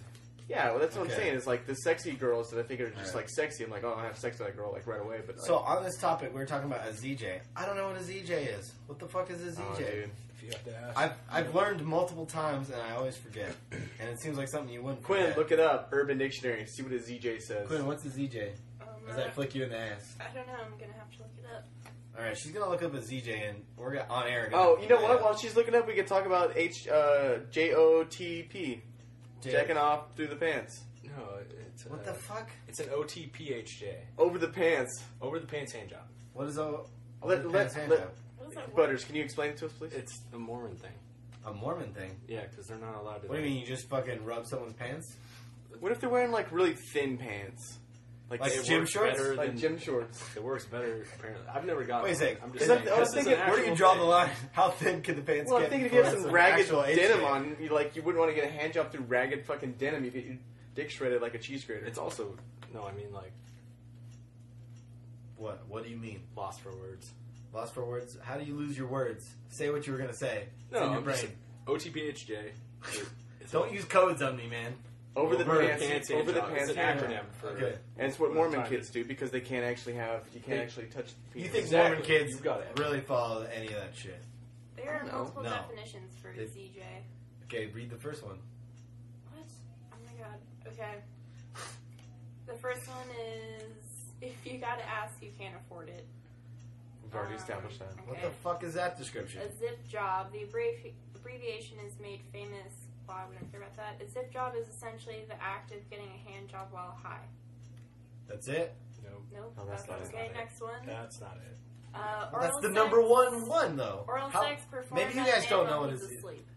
Yeah, well, that's what Okay. I'm saying. Is like the sexy girls that I think are just Alright. like sexy. I'm like, oh, I have sex with that girl like right away. But like, So on this topic, we were talking about a ZJ. I don't know what a ZJ is. What the fuck is a ZJ? oh, dude. If you have to ask. I've learned multiple times and I always forget. And it seems like something you wouldn't Quinn, forget. look it up. Urban Dictionary. See what a ZJ says. Quinn, what's a ZJ? Does that flick you in the ass? I don't know. I'm gonna have to look it up. All right, she's gonna look up a ZJ and we're gonna, on air. Oh, you know what? While she's looking up, we could talk about JOTP. Jacking off through the pants. No, it's What the fuck? It's an OTPHJ. Over the pants. Over the pants hand job. What is a Let- the let- pants hand let- job? What is that? Butters, can you explain it to us, please? It's the Mormon thing. A Mormon thing? Yeah, because they're not allowed to. What do you mean? You just fucking rub someone's pants? What if they're wearing like really thin pants? Like it gym works shorts? better Like than gym shorts. It works better, apparently. I've never gotten Wait a one. sec. I'm Because just I saying, was this is thinking, an Where do you actual draw thing. the line? How thin can the pants Well, get? I'm thinking if you have before some it's ragged actual HJ? denim on, you wouldn't want to get a hand job through ragged fucking denim. You get your dick shredded like a cheese grater. It's also no, I mean like What? What do you mean? lost for words. Lost for words? How do you lose your words? Say what you were gonna say. It's No, in your I'm brain. just OTPHJ. It's Don't use codes on me, man. over the Over the pants. pants Over the hand job. pants. It's an hand acronym job. for. Okay. And it's what Mormon Time. kids do because they can't actually you can't They- actually touch the You penis. think Exactly. Mormon kids You've got it. really follow any of that shit? There are I don't know. multiple No. definitions for It- ZJ. Okay, read the first one. What? Oh my god. Okay. The first one is if you got to ask, you can't afford it. We've already established that. What Okay. the fuck is that description? A zip job. The abbreviation is made famous. Wow, we don't care about that. A zip job is essentially the act of getting a hand job while high. That's it? No, Nope. No, that's not it. okay. Next one. that's not it. Well, Oral that's the sex. number one, though. Oral How- sex performed. Maybe you on guys a don't man know while what he's it is. asleep.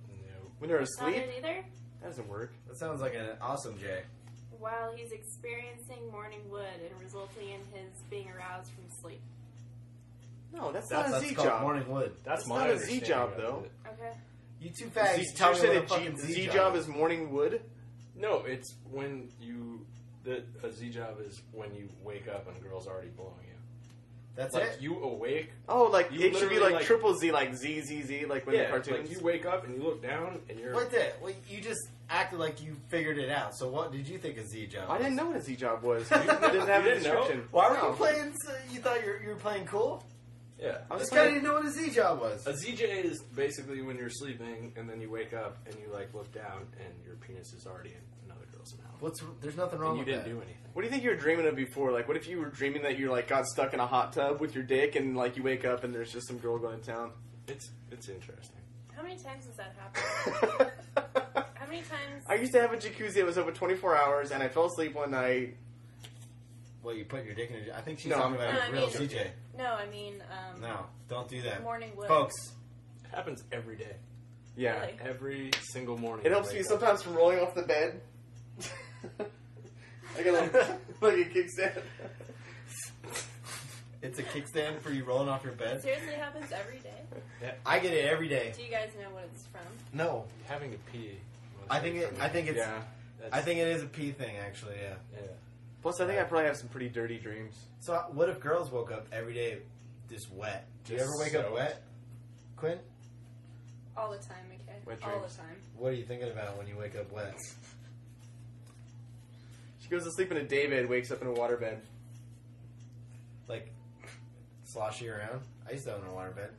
No. When they're Not asleep, it either. that doesn't work. That sounds like an awesome Jay. While he's experiencing morning wood and resulting in his being aroused from sleep. No, that's not a That's Z called job. morning wood. That's It's my not a Z understanding job, of though. it. Okay. You two fags Z, tell you me said what a a fucking Z job is morning wood? No, it's when a Z job is when you wake up and a girl's already blowing you. That's Like it? you awake. Oh, like You it should be literally, like like- triple Z, like Z Z Z, like when the Yeah, cartoons. like you wake up and you look down and you're. What the? Well, you just acted like you figured it out. So what did you think a Z job I was? didn't know what a Z job was. You didn't have You a didn't know? description. Why were No. you playing? You thought you were playing cool? Yeah. I was This playing- guy didn't know what a Z job was. A ZJ is basically when you're sleeping and then you wake up and you like look down and your penis is already in another girl's mouth. There's nothing wrong And you with didn't that. do anything. What do you think you were dreaming of before? Like, what if you were dreaming that you like got stuck in a hot tub with your dick, and like you wake up and there's just some girl going to town? It's interesting. How many times has that happened? How many times? I used to have a jacuzzi that was open 24 hours, and I fell asleep one night. Well, you put your dick in a... I think she's No. talking about No, a I real mean- ZJ. No, I mean, No, don't do that. morning wood. Folks, It happens every day. Yeah, Really? Every single morning. it helps you you wake up. sometimes from rolling off the bed. Like a little, like a kickstand. it's a kickstand for you rolling off your It bed. seriously happens every day. I get it every day. Do you guys know what it's from? No, Having to pee. I think it's. Yeah. I think it is a pee thing, actually. Yeah. Yeah. Plus, I think I probably have some pretty dirty dreams. So, what if girls woke up every day just wet? Do you Just ever wake up soaked. wet, Quinn? All the time, okay? Wet All dreams. the time. What are you thinking about when you wake up wet? She goes to sleep in a daybed, wakes up in a waterbed. Like sloshy around? I used to own a waterbed.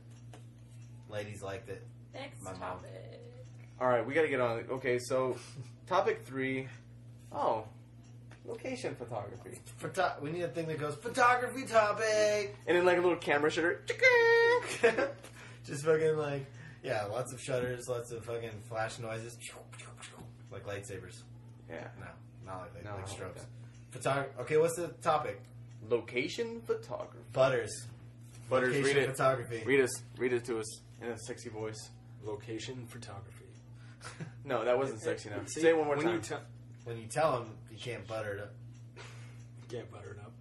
Ladies liked it. Next My mom. topic. All right, we got to get on it. Okay, so topic 3. Oh, location photography. We need a thing that goes photography topic. And then like a little camera shutter. Just fucking like, yeah, lots of shutters, lots of fucking flash noises, like lightsabers. Yeah. No, not like that. No, like not like strokes. that. Okay, what's the topic? Location photography. Butters. Butters, Location read it. photography. Read it to us in a sexy voice. Location photography. No, that wasn't sexy enough. See, Say it one more when time. You When you tell them you can't butter it up. can't butter it up.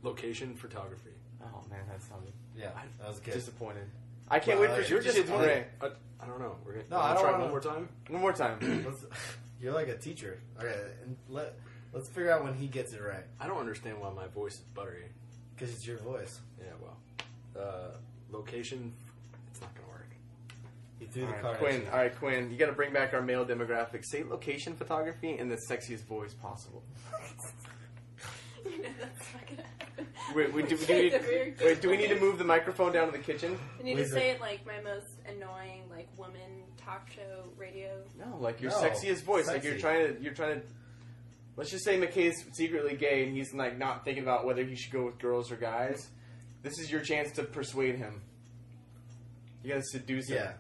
Location photography. Oh man, that sounded Yeah, that was good. disappointed. I can't Well, wait for you're you to disappointed. I don't know. We're gonna, No, wanna I don't try wanna- one more time. One more time. You're like a teacher. Okay, and let's figure out when he gets it right. I don't understand why my voice is buttery. Because it's your voice. Yeah, well. Location, it's not going to work. You threw the card. Quinn. All right, Quinn. You got to bring back our male demographic. Say location photography in the sexiest voice possible. You know that's not gonna happen. Wait, do we need to move the microphone down to the kitchen? You need to say it like my most annoying, like, woman talk show radio. No, like your No, sexiest voice. sexy. Like you're trying to. Let's just say McKay's secretly gay and he's like not thinking about whether he should go with girls or guys. This is your chance to persuade him. You gotta seduce him. Yeah.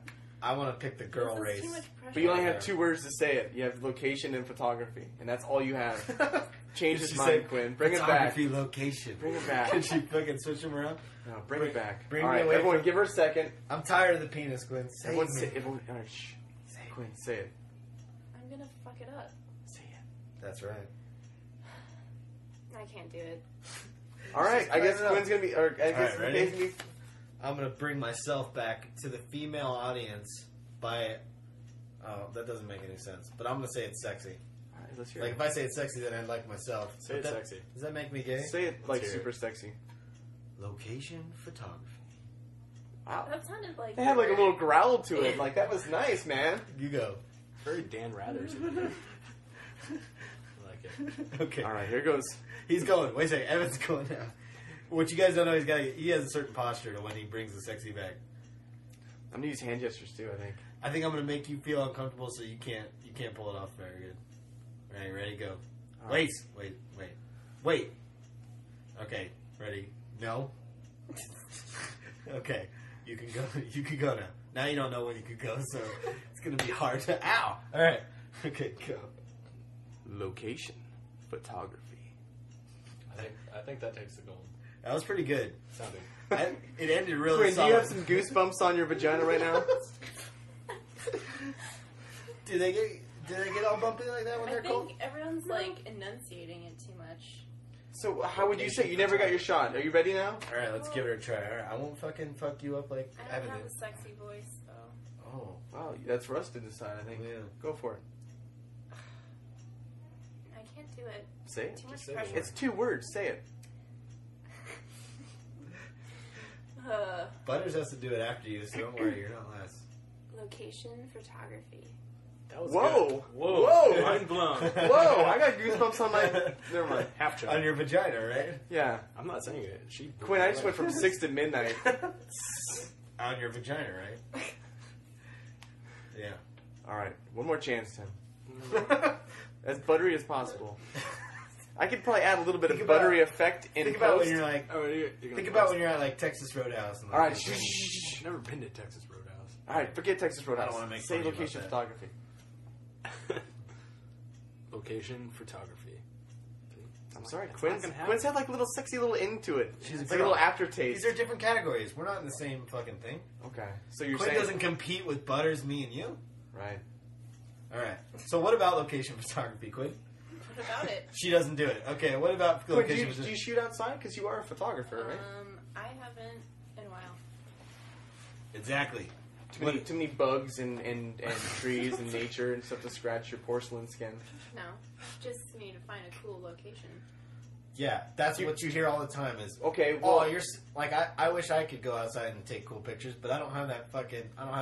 I want to pick the girl This is race. too much pressure. But you only have 2 words to say it. You have location and photography, and that's all you have. Change his She mind, said Quinn. Bring it back. photography, location. Bring it back. Can she fucking switch them around? No, bring it back. bring all me right, away everyone, from- give her a second. I'm tired of the penis, Quinn. Save Everyone, me. say, everyone, all right, shh. Say it. Quinn, say it. I'm gonna fuck it up. Say it. That's right. I can't do it. All right, Just I guess cut it up. Quinn's gonna be. Or I guess right, ready? McKay's gonna be. I'm gonna bring myself back to the female audience by. Oh, that doesn't make any sense. But I'm gonna say it's sexy. All right, let's hear Like it. if I say it's sexy, then I'd like myself. Say But it's that- sexy. Does that make me gay? Say it like hear it. super sexy. Location photography. Wow. That sounded like They had like a little growl to it. Like that was nice, man. You go. Very Dan Rathers. I like it. Okay. All right, here goes. He's going. Wait a second. Evan's going now. What you guys don't know, he has a certain posture to when he brings the sexy back. I'm gonna use hand gestures too. I think. I think I'm gonna make you feel uncomfortable, so you can't pull it off very good. Right, ready, go. All right. Wait. Okay, ready? No. Okay, you can go. You can go now. Now you don't know when you could go, so it's gonna be hard to. Ow! All right. Okay, go. Location photography. I think that takes the gold. That was pretty good. Sounding. It ended really Quinn, do solid. you have some goosebumps on your vagina right now? Do they get all bumpy like that when I they're cold? think everyone's like enunciating it too much. So how would you say you never got your shot? Are you ready now? All right, let's give it a try. All right, I won't fucking fuck you up like I Evan don't have did. a sexy voice though. Oh, Wow, that's for us to decide. I think. Yeah. Go for it. I can't do it. Say it. Too much say the pressure. It's 2 words. Say it. Butters has to do it after you, so don't worry, you're not last. Location photography. That was Whoa. good. Whoa. Mind blown. Whoa! I got goosebumps on my. Never mind. Half joke. On your vagina, right? Yeah. I'm not saying it. She. Quinn, I just went from 6 to midnight. On your vagina, right? Yeah. All right, one more chance, Tim. As buttery as possible. I could probably add a little bit Think of about- buttery effect in Think about post. when you're like. Oh, you're Think about when you're at like Texas Roadhouse. And, like, All right, you're- shh. I've never been to Texas Roadhouse. All right, forget Texas Roadhouse. I don't wanna make Say fun of you location about photography. Location photography. I'm sorry, It's Quinn's not gonna Quinn's had like a little sexy little into it. She's It's a like a girl. little aftertaste. These are different categories. We're not in the same fucking thing. Okay, so you're Quinn saying doesn't compete with Butters, me, and you. right? All right. So what about location photography, Quinn? What about it? She doesn't do it. Okay. What about Quinn, do location you photography? shoot outside? Because you are a photographer, right? I haven't in a while. Exactly. Too many bugs and trees and nature and stuff to scratch your porcelain skin. No, just need to find a cool location. Yeah, that's what you hear all the time is, Okay, well, oh, like, I wish I could go outside and take cool pictures, but I don't have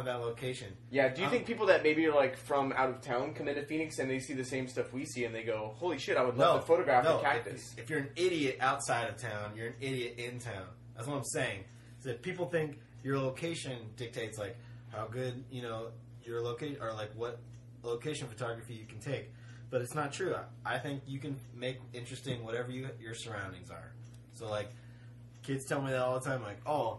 that location. yeah. Do you think people that maybe are like from out of town come into Phoenix and they see the same stuff we see and they go, "Holy shit, I would love to photograph a cactus." If you're an idiot outside of town, you're an idiot in town. That's what I'm saying. Is that people think your location dictates like how good, your location, or like what location photography you can take. But it's not true. I think you can make interesting whatever your surroundings are. So, like, kids tell me that all the time. Like, oh,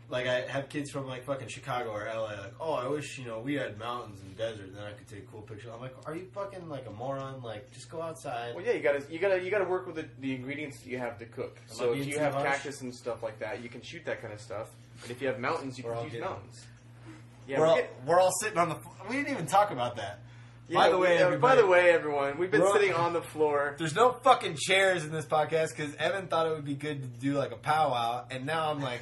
like I have kids from like fucking Chicago or LA. Like, oh, I wish we had mountains and desert, and then I could take cool pictures. I'm like, are you fucking like a moron? Like, just go outside. Well, yeah, you gotta work with the ingredients that you have to cook. Am I So if being you too have harsh? cactus and stuff like that, you can shoot that kind of stuff. And if you have mountains, you We're all can use getting- mountains. Yeah, we're all sitting on the. We didn't even talk about that. yeah, by the way, by the way, everyone, we've been We're all- sitting on the floor. There's no fucking chairs in this podcast because Evan thought it would be good to do like a powwow, and now I'm like,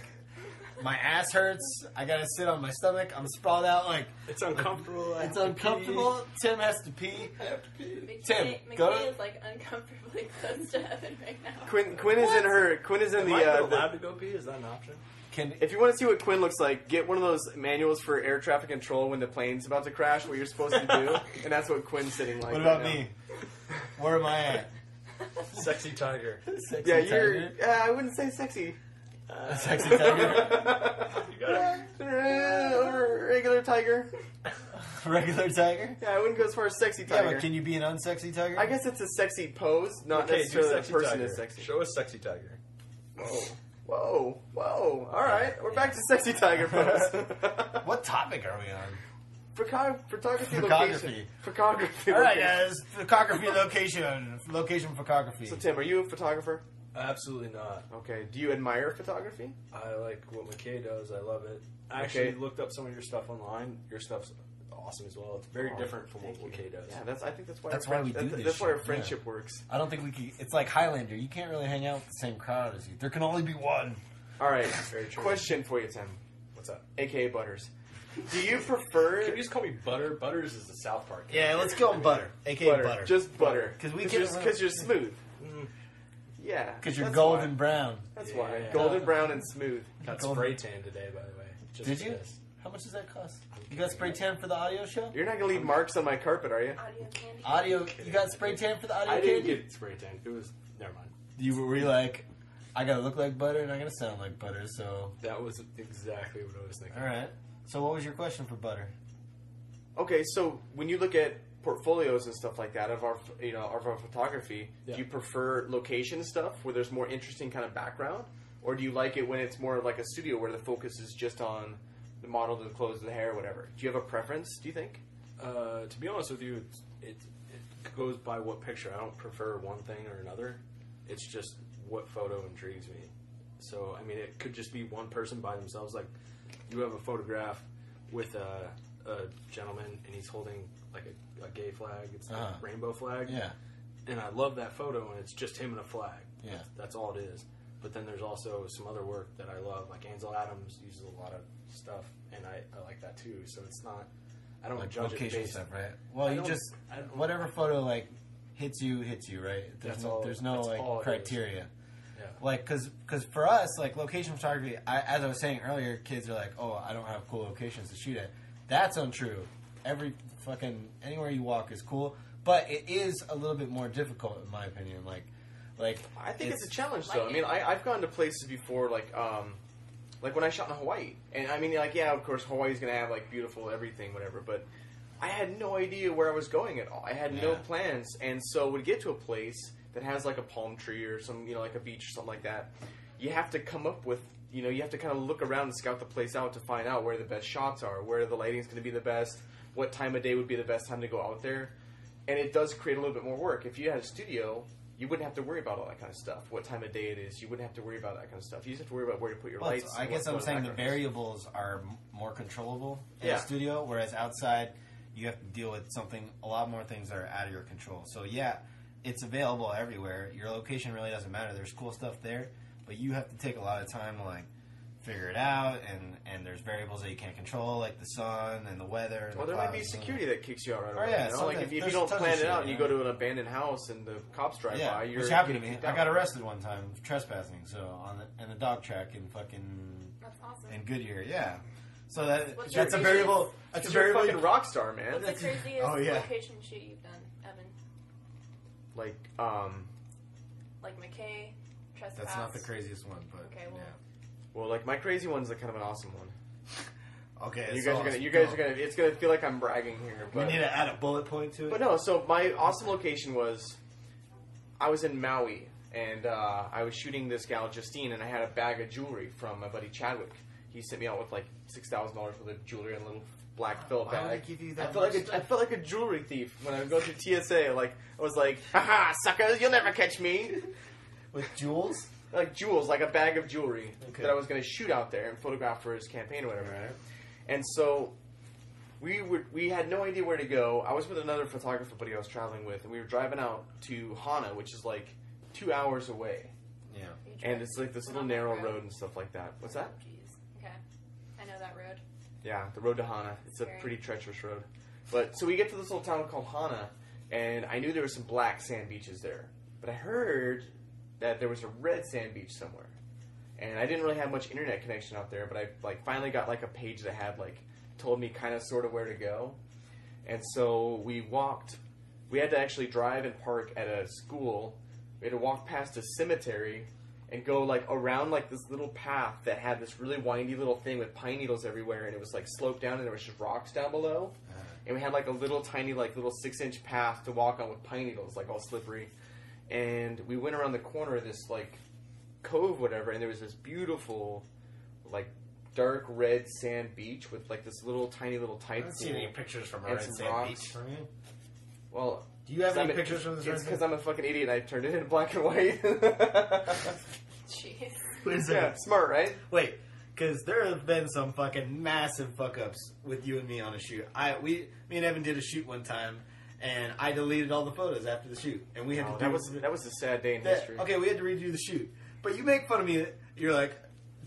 my ass hurts. I gotta sit on my stomach. I'm sprawled out like It's uncomfortable. it's uncomfortable. Tim has to pee. I have to pee. Tim, McKay go to- is like uncomfortably close to heaven right now. Quinn is in What? her. Quinn is in Am I the. allowed to go pee? Is that an option? If you want to see what Quinn looks like, get one of those manuals for air traffic control when the plane's about to crash, what you're supposed to do, and that's what Quinn's sitting like. What about right me? Where am I at? Sexy tiger. Sexy Yeah, tiger? I wouldn't say sexy. Sexy tiger? You got it. Or regular tiger. Regular tiger? Yeah, I wouldn't go as far as sexy Yeah, tiger. but can you be an unsexy tiger? I guess it's a sexy pose, not Okay, do necessarily the sexy person tiger. is sexy. Show us sexy tiger. Whoa. All right, we're back to sexy tiger pose. What topic are we on? Photography Photography. location. Photography. All right, location. guys. Photography location. Location photography. So Tim, are you a photographer? Absolutely not. Okay. Do you admire photography? I like what Mcghee does. I love it. I actually Okay. looked up some of your stuff online. Your stuff's awesome as well. It's very different from what Mcghee does. Yeah, I think that's why. That's our why we friend- do this That's why our shit, friendship yeah. works. I don't think we can. It's like Highlander. You can't really hang out with the same crowd as you. There can only be one. All right. Very true. Question for you, Tim. What's up? AKA Butters. Do you prefer Can you just call me Butter? Butters is the South Park. Yeah, let's go on butter. AKA butter. Just butter. 'Cause we Because can't- you're smooth. Yeah. Because you're that's golden why. brown. That's Yeah. why. Golden brown and smooth. Got Golden- spray tan today, by the way. Just Did you? this. How much does that cost? You got spray tan for the audio show? You're not gonna leave marks on my carpet, are you? Audio candy. Audio. You got spray tan for the audio I didn't candy? get spray tan. It was never mind. You were like, I gotta look like butter and I gotta sound like butter. So, That was exactly what I was thinking. all right. So, what was your question for butter? Okay, so when you look at portfolios and stuff like that of our, of our photography, Yeah. do you prefer location stuff where there's more interesting kind of background, or do you like it when it's more like a studio where the focus is just on the model, the clothes, the hair, whatever? Do you have a preference? Do you think? To be honest with you, it goes by what picture. I don't prefer one thing or another. It's just what photo intrigues me. So, I mean, it could just be one person by themselves. Like, you have a photograph with a gentleman, and he's holding, like, a gay flag. It's the rainbow flag. Yeah. And I love that photo, and it's just him and a flag. Yeah. That's all it is. But then there's also some other work that I love. Like, Ansel Adams uses a lot of stuff, and I like that, too. So it's not... I don't Like judge it location based... stuff, right? Well, I you don't- just I don't- whatever photo like hits you, right? There's That's no, all- there's no that's like all it is. criteria. Yeah. Like, cause for us, like location photography, as I was saying earlier, kids are like, oh, I don't have cool locations to shoot at. That's untrue. Every fucking anywhere you walk is cool, but it is a little bit more difficult in my opinion. Like I think it's a challenge, though. I mean, I've gone to places before, like when I shot in Hawaii, and I mean, like, yeah, of course, Hawaii's gonna have like beautiful everything, whatever, but I had no idea where I was going at all. I had no plans, and so would get to a place that has like a palm tree or some, like a beach or something like that. You have to come up with, you have to kind of look around and scout the place out to find out where the best shots are, where the lighting's going to be the best, what time of day would be the best time to go out there, and it does create a little bit more work. If you had a studio, you wouldn't have to worry about all that kind of stuff. What time of day it is, you wouldn't have to worry about that kind of stuff. You just have to worry about where to put your lights. I and guess what I'm saying the background is. variables are more controllable in Yeah. a studio, whereas outside you have to deal with a lot more things that are out of your control. So yeah, it's available everywhere. Your location really doesn't matter. There's cool stuff there, but you have to take a lot of time to like figure it out, and there's variables that you can't control, like the sun and the weather. And Well, the there might be clouds and- security that kicks you out right away. yeah, you know? so Like if you there's don't tons of plan it shit, out and you yeah. go to an abandoned house and the cops drive Yeah, by, you're which happened to getting me. kicked I out. got arrested one time trespassing. So in the dog track in fucking That's awesome. in Goodyear, yeah. So that's What's a your variable. That's a You're a variable. fucking rock star, man. What's the craziest Oh, yeah. location shoot you've done, Evan? Like, Like McKay, Trespass? That's not the craziest one, but Okay, well- well, like my crazy one's like kind of an awesome one. yeah. Okay, You it's guys are awesome. gonna, you guys are gonna. It's gonna feel like I'm bragging here, We but need to add a bullet point to it. But no, so my awesome location was, I was in Maui, and I was shooting this gal, Justine, and I had a bag of jewelry from my buddy Chadwick. He sent me out with like $6,000 worth of jewelry in a little black felt Why would bag. they give you I that felt much I felt like a jewelry thief when I would go through TSA. Like I was like, haha, suckers, you'll never catch me. With jewels. Like jewels, like a bag of jewelry Okay. that I was going to shoot out there and photograph for his campaign or whatever. And so we had no idea where to go. I was with another photographer buddy I was traveling with, and we were driving out to Hana, which is like 2 hours away. Yeah. And it's like this little narrow road and stuff like that. What's that? Jeez. Okay. I know that road. Yeah, the road to Hana. It's a Scary. pretty treacherous road. But so we get to this little town called Hana, and I knew there were some black sand beaches there. But I heard that there was a red sand beach somewhere. And I didn't really have much internet connection out there, but I like finally got like a page that had like told me kind of sort of where to go. And so we walked. We had to actually drive and park at a school. We had to walk past a cemetery and go like around like this little path that had this really windy little thing with pine needles everywhere, and it was like sloped down and there was just rocks down below. And we had like a little tiny like little 6-inch path to walk on with pine needles, like all slippery. And we went around the corner of this like cove, whatever, and there was this beautiful like dark red sand beach with like this little tiny little I tide haven't seen pool any pictures from a and red some sand rocks. beach from you. Well, Do you have any I'm pictures from this? It's because I'm a fucking idiot. I turned it into black and white. Jeez. Wait a second. Yeah, smart, right? Wait, because there have been some fucking massive fuck ups with you and me on a shoot. Me and Evan did a shoot one time, and I deleted all the photos after the shoot, and we had to do that was a sad day in that- history. Okay, we had to redo the shoot, but you make fun of me. You're like,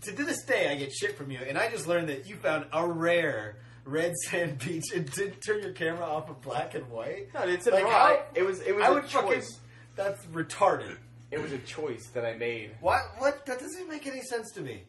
to this day, I get shit from you, and I just learned that you found a rare red sand beach and didn't turn your camera off of black and white. No, it's Like, wrong. how- It was I a would fucking. choice. That's retarded. It was a choice that I made. What? That doesn't make any sense to me.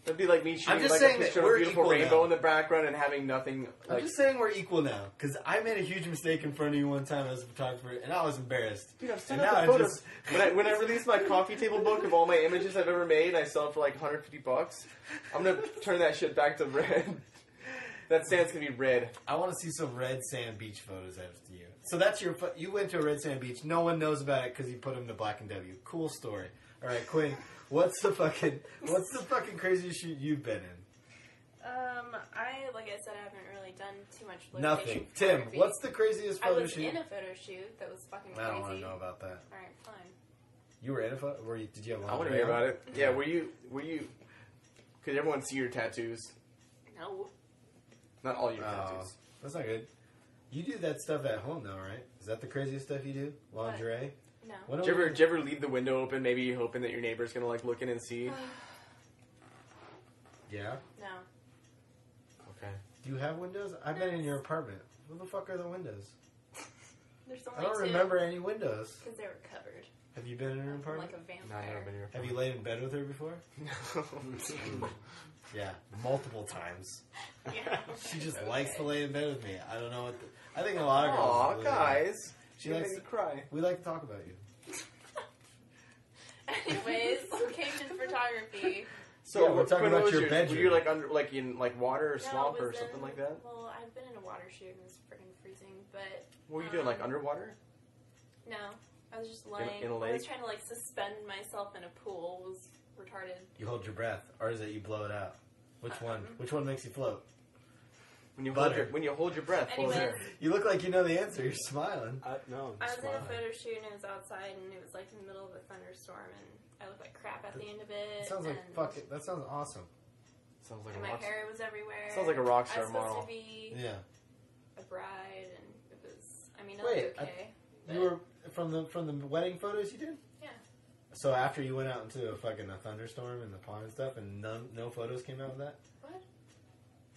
That'd be like me shooting just like saying a that picture of we're a beautiful equal rainbow now. in the background and having nothing. I'm Like, just saying we're equal now, because I made a huge mistake in front of you one time as a photographer, and I was embarrassed. dude, I've still And got now the I'm photos. just- When I release my coffee table book of all my images I've ever made, and I sell it for like $150. I'm gonna turn that shit back to red. That sand's gonna be red. I want to see some red sand beach photos after you. So that's you went to a red sand beach. No one knows about it because you put them to Black and W. Cool story. All right, Quinn, what's the fucking craziest shoot you've been in? Like I said, I haven't really done too much location Nothing. Tim, photography. what's the craziest I photo was shoot? in a photo shoot that was fucking crazy. I don't want to know about that. Alright, fine. You were in a photo? Did you have? I want to hear about it. Yeah, were you? Could everyone see your tattoos? No. Not all your Oh, tattoos. that's not good. You do that stuff at home, though, right? Is that the craziest stuff you do? Lingerie? No. What Did you ever leave the window open, maybe hoping that your neighbor's gonna like look in and see? Yeah. No. Okay. Do you have windows? I've been in your apartment. Who the fuck are the windows? There's I only don't two. remember any windows. Because they were covered. Have you been in her apartment? Like a vampire. No, I've never been here. Have you laid in bed with her before? No. Yeah, multiple times. Yeah. She just likes to lay in bed with me. I don't know what. I think a lot of girls. Aw, do. guys. She You're likes. making me cry. We like to talk about you. Anyways, location photography. So Yeah, we're talking Quinn, about what was your yours? Were you bedroom. like under, like in like water or No, swamp it or was something in- like that? Well, I've been in a water shoot and it was freaking freezing, but What were you doing? Like underwater? no. I was just lying. in a I was lake? trying to like suspend myself in a pool. It was retarded. You hold your breath, or is it you blow it out? Which one? Which one makes you float? When you Butter. hold your breath. What was Anyways. it? You look like you know the answer. You're smiling. No, I was just in a fine. photo shoot and it was outside and it was like in the middle of a thunderstorm and I looked like crap at the end of it. It sounds like and, fuck it. That sounds awesome. Sounds like And a my rock. hair was everywhere. Sounds like a rock I star was supposed model. to be Yeah. a bride and it was. I mean, it Wait, was okay. You were from the wedding photos you did. Yeah. So after you went out into a thunderstorm and the pond and stuff, and no photos came out of that. What?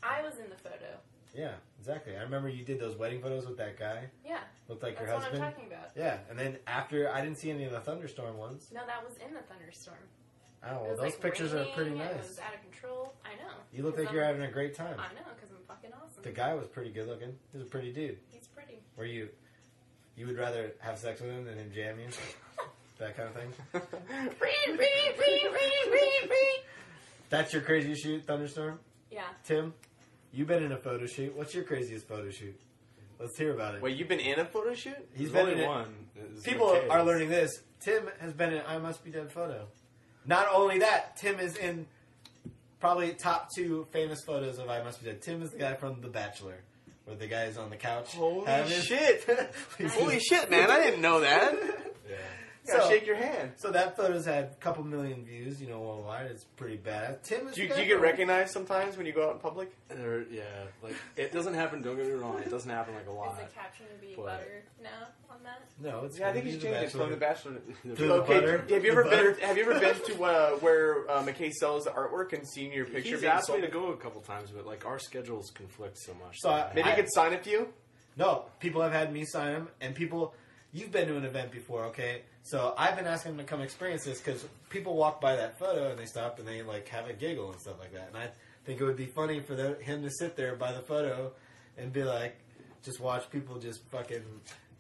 I was in the photo. Yeah, exactly. I remember you did those wedding photos with that guy. Yeah. Looked like That's your what husband. I'm talking about. Yeah, and then after I didn't see any of the thunderstorm ones. No, that was in the thunderstorm. Oh, It well, was, those like, pictures are raining, pretty and It nice. was out of control. I know. You look 'Cause like you're I'm- having a great time. I know, because I'm fucking awesome. The guy was pretty good looking. He was a pretty dude. He's pretty. Were you would rather have sex with him than him jam you? That kind of thing. That's your craziest shoot, thunderstorm? Yeah. Tim, you've been in a photo shoot. What's your craziest photo shoot? Let's hear about it. Wait, you've been in a photo shoot? He's There's been in only it. one. It's People Mcghee. are learning this. Tim has been in I Must Be Dead photo. Not only that, Tim is in probably top 2 famous photos of I Must Be Dead. Tim is the guy from The Bachelor, where the guy is on the couch. Holy having his- shit! Holy shit, man! I didn't know that. Yeah. Gotta So- shake your hand. So that photo's had a couple million views, worldwide. It's pretty bad. Tim is Do you the guy get from- recognized sometimes when you go out in public? Yeah, like it doesn't happen. Don't get me wrong. It doesn't happen like a Is lot. the caption to be But- butter now on that? No, it's Yeah, I think gonna he's be changed it from The Bachelor. To the Okay, butter. have you The ever butter. been? Have you ever been to where Mcghee sells the artwork and seen your picture He's being asked me sold? to go a couple times, but like our schedules conflict so much. So that- Maybe he could sign it to you. No, people have had me sign them, and people. you've been to an event before, okay? So I've been asking him to come experience this because people walk by that photo and they stop and they like have a giggle and stuff like that. And I think it would be funny for him to sit there by the photo and be like, just watch people just fucking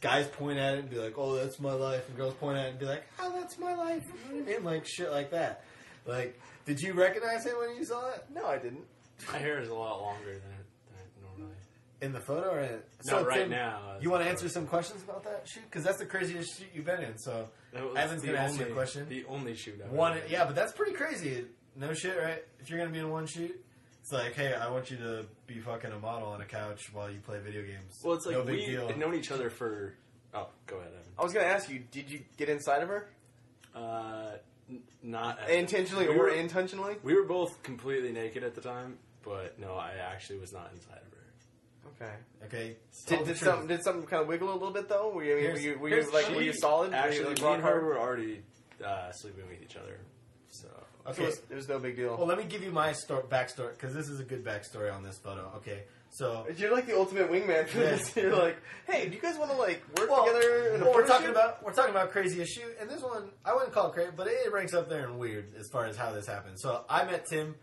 guys point at it and be like, "Oh, that's my life," and girls point at it and be like, "Oh, that's my life," and like shit like that. Like, did you recognize him when you saw it? No, I didn't. My hair is a lot longer than it normally. In the photo, or No, right Tim, now. You want to answer some questions about that shoot? Because that's the craziest shoot you've been in. So Evan's gonna ask you a question. The only shoot I've One, ever been in. yeah, but that's pretty crazy. No shit, right? If you're gonna be in one shoot, it's like, hey, I want you to be fucking a model on a couch while you play video games. Well, it's like no big we deal. had known each other for. Oh, go ahead, Evan. I was gonna ask you, did you get inside of her Not intentionally we or were- intentionally? We were both completely naked at the time, but no, I actually was not inside of her. Okay. Okay. Did something kind of wiggle a little bit though? Were you Here's- were you solid? Actually, were you, me rock and her hard? were already sleeping with each other. So Okay. It was no big deal. Well, let me give you my backstory because this is a good backstory on this photo. Okay, so You're like the ultimate wingman for Yeah. this. You're like, hey, do you guys want to like work Well, together in a we're photo talking shoot? about craziest shoot, and this one I wouldn't call it crazy, but it ranks up there in weird as far as how this happened. So I met Tim;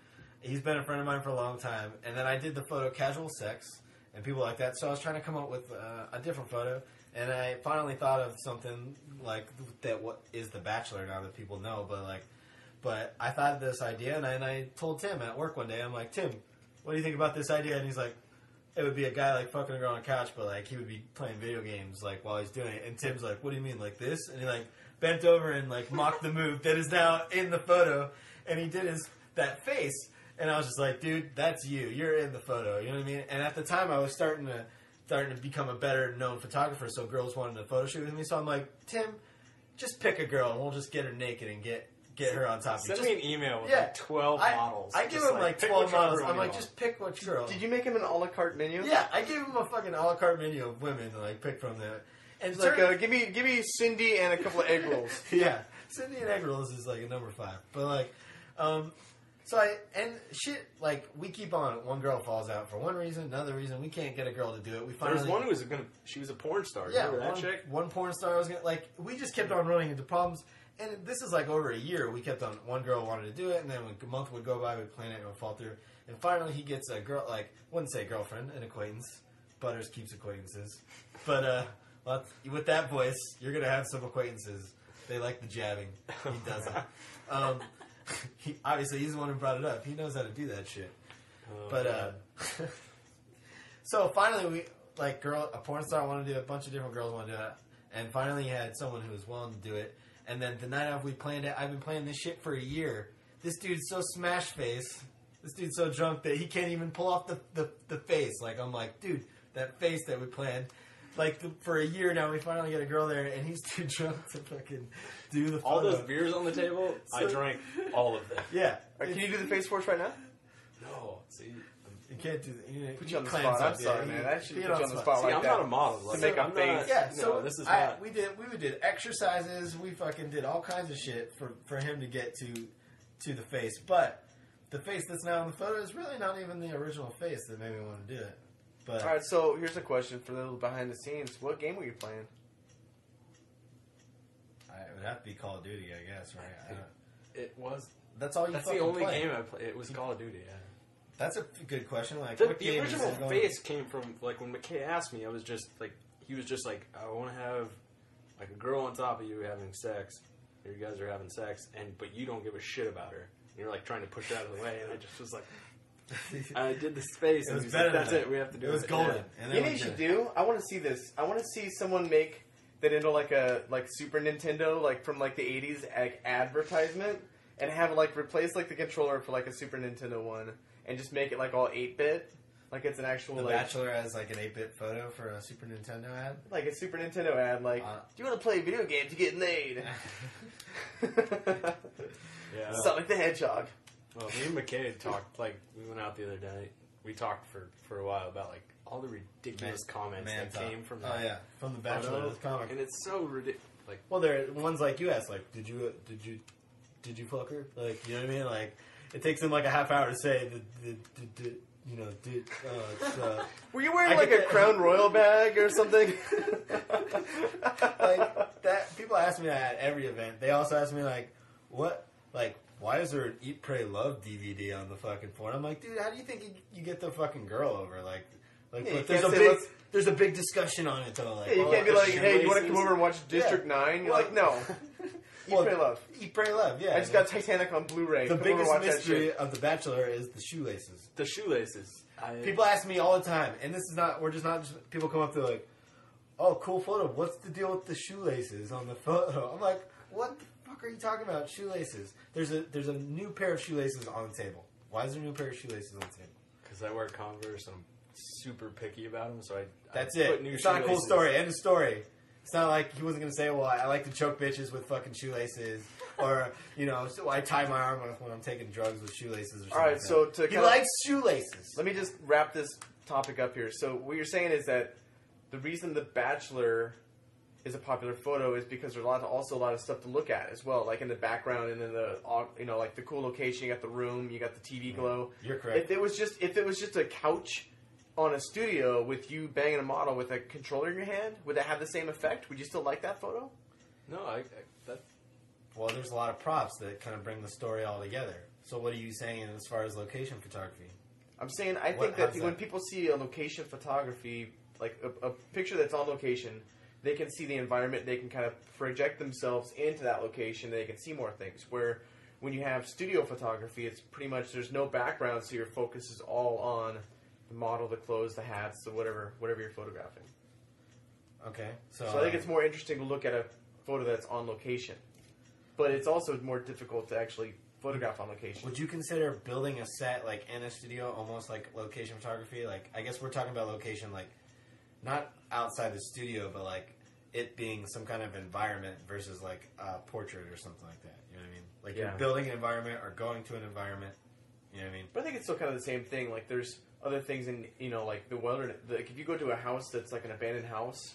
he's been a friend of mine for a long time, and then I did the photo casual sex and people like that. So I was trying to come up with a different photo, and I finally thought of something like that. What is The Bachelor now that people know, but I thought of this idea, and I told Tim at work one day. I'm like, Tim, what do you think about this idea? And he's like, it would be a guy like fucking a girl on a couch, but like he would be playing video games like while he's doing it. And Tim's like, what do you mean, like this? And he like bent over and like mocked the move that is now in the photo, and he did that face, and I was just like, dude, that's you. You're in the photo. You know what I mean? And at the time, I was starting to become a better known photographer, so girls wanted to photo shoot with me. So I'm like, Tim, just pick a girl, and we'll just get her naked and get her on top of you. send me an email with yeah, like 12 models. I give Just, him like pick 12 whichever models. one I'm you like, want. just pick which girl. Did you make him an a la carte menu? Yeah, I gave him a fucking a la carte menu of women to like pick from there. And It's like, give me Cindy and a couple of egg rolls. yeah, Cindy and egg rolls is like a number 5. But like, like we keep on. One girl falls out for one reason, another reason. We can't get a girl to do it. We There finally was one who was she was a porn star. yeah, Remember that chick? one porn star was gonna like. We just kept on running into problems. And this is like over a year. We kept on. One girl wanted to do it, and then a month would go by, we'd plan it, and it would fall through. And finally, he gets a girl, like, wouldn't say girlfriend, an acquaintance. Butters keeps acquaintances. But with that voice, you're going to have some acquaintances. They like the jabbing. He doesn't. Obviously, he's the one who brought it up. He knows how to do that shit. Oh, But, God. so finally, a porn star wanted to do it, a bunch of different girls wanted to do it. And finally, he had someone who was willing to do it. And then the night after we planned it, I've been playing this shit for a year. This dude's so smash face. This dude's so drunk that he can't even pull off the face. Like, I'm like, dude, that face that we planned. Like, for a year now, we finally get a girl there, and he's too drunk to fucking do the photo. All those beers on the table, I So- drank all of them. Yeah. All right, can you do the face for us right now? No, see, You can't do that. Put you on the clamps spot. I'm up, sorry, yeah. man. I should You put get you on the spot see, like I'm that. not a model. To Like, make a I'm face. not- Yeah, no, so this is not. we did exercises. We fucking did all kinds of shit for him to get to the face. But the face that's now in the photo is really not even the original face that made me want to do it. But All right, so here's a question for the behind the scenes. What game were you playing? it would have to be Call of Duty, I guess, right? I don't- It was. That's all you. That's the fucking only play. game I played. It was Call of Duty. Yeah. That's a good question. Like, The what game is original it going- face came from like when Mcghee asked me. I was just like, he was just like, I want to have like a girl on top of you having sex. Or you guys are having sex, but you don't give a shit about her. And you're like trying to push her out of the way, and I just was like, I did this face, It and was he's better like, than that's that. it. We have to do It was it. golden. Yeah. And You then know what we you should did. do? I want to see this. I want to see someone make that into like a Super Nintendo, like from like the 80s advertisement, and have it like replace like the controller for like a Super Nintendo one, and just make it like all 8-bit, like it's an actual The like Bachelor has like an 8-bit photo for a Super Nintendo ad. like a Super Nintendo ad, like Uh, do you want to play video games to get laid? Yeah. Sonic the Hedgehog. Well, me and McKay talked, like, we went out the other day. We talked for a while about, like, all the ridiculous comments that talk. came from Oh that yeah, from the Bachelor photo. this comic. And it's so ridiculous. Like, Well, there are ones like you asked, like, did you fuck her? Like, you know what I mean? Like, it takes them like a half hour to say, you know, dude, Were you wearing like a Crown Royal bag or something? like that. People ask me that at every event. They also ask me like, what, like, why is there an Eat, Pray, Love DVD on the fucking phone? I'm like, dude, how do you think you get the fucking girl over? Like Yeah, there's a big discussion on it though. Like, yeah, you can't be like, hey, you want to come over and watch District 9? You're like, no. Eat, Pray, Love. Eat, Pray, Love. Yeah. I just got Titanic on Blu-ray. The Come over and biggest watch that mystery shit. of The Bachelor is the shoelaces. The shoelaces. People ask me all the time, and this is not. We're just not. People come up to like, "Oh, cool photo. What's the deal with the shoelaces on the photo?" I'm like, "What the fuck are you talking about? Shoelaces? There's a new pair of shoelaces on the table. Why is there a new pair of shoelaces on the table?" Because I wear Converse and I'm super picky about them, so That's I it. put new It's not a cool shoelaces. story. End of story. It's not like he wasn't gonna say, "Well, I like to choke bitches with fucking shoelaces," or you know, so I tie my arm when I'm taking drugs with shoelaces. Or something. All right, like that. so to he kinda- likes shoelaces. Let me just wrap this topic up here. So what you're saying is that the reason The Bachelor is a popular photo is because there's also a lot of stuff to look at as well, like in the background and in the like the cool location. You got the room, you got the TV glow. You're correct. If it was just a couch on a studio with you banging a model with a controller in your hand, would that have the same effect? Would you still like that photo? No, that Well, there's a lot of props that kind of bring the story all together. So what are you saying as far as location photography? I'm saying I think that when people see a location photography, like a picture that's on location, they can see the environment, they can kind of project themselves into that location, they can see more things. Where when you have studio photography, it's pretty much there's no background, so your focus is all on the model, the clothes, the hats, the whatever you're photographing. Okay, so So I think it's more interesting to look at a photo that's on location. But it's also more difficult to actually photograph on location. would you consider building a set like in a studio almost like location photography? Like, I guess we're talking about location, like not outside the studio, but like it being some kind of environment versus like a portrait or something like that. You know what I mean? Like Yeah. you're building an environment or going to an environment. You know what I mean? But I think it's still kind of the same thing. Like, there's other things in, like the wilderness. Like, if you go to a house that's like an abandoned house,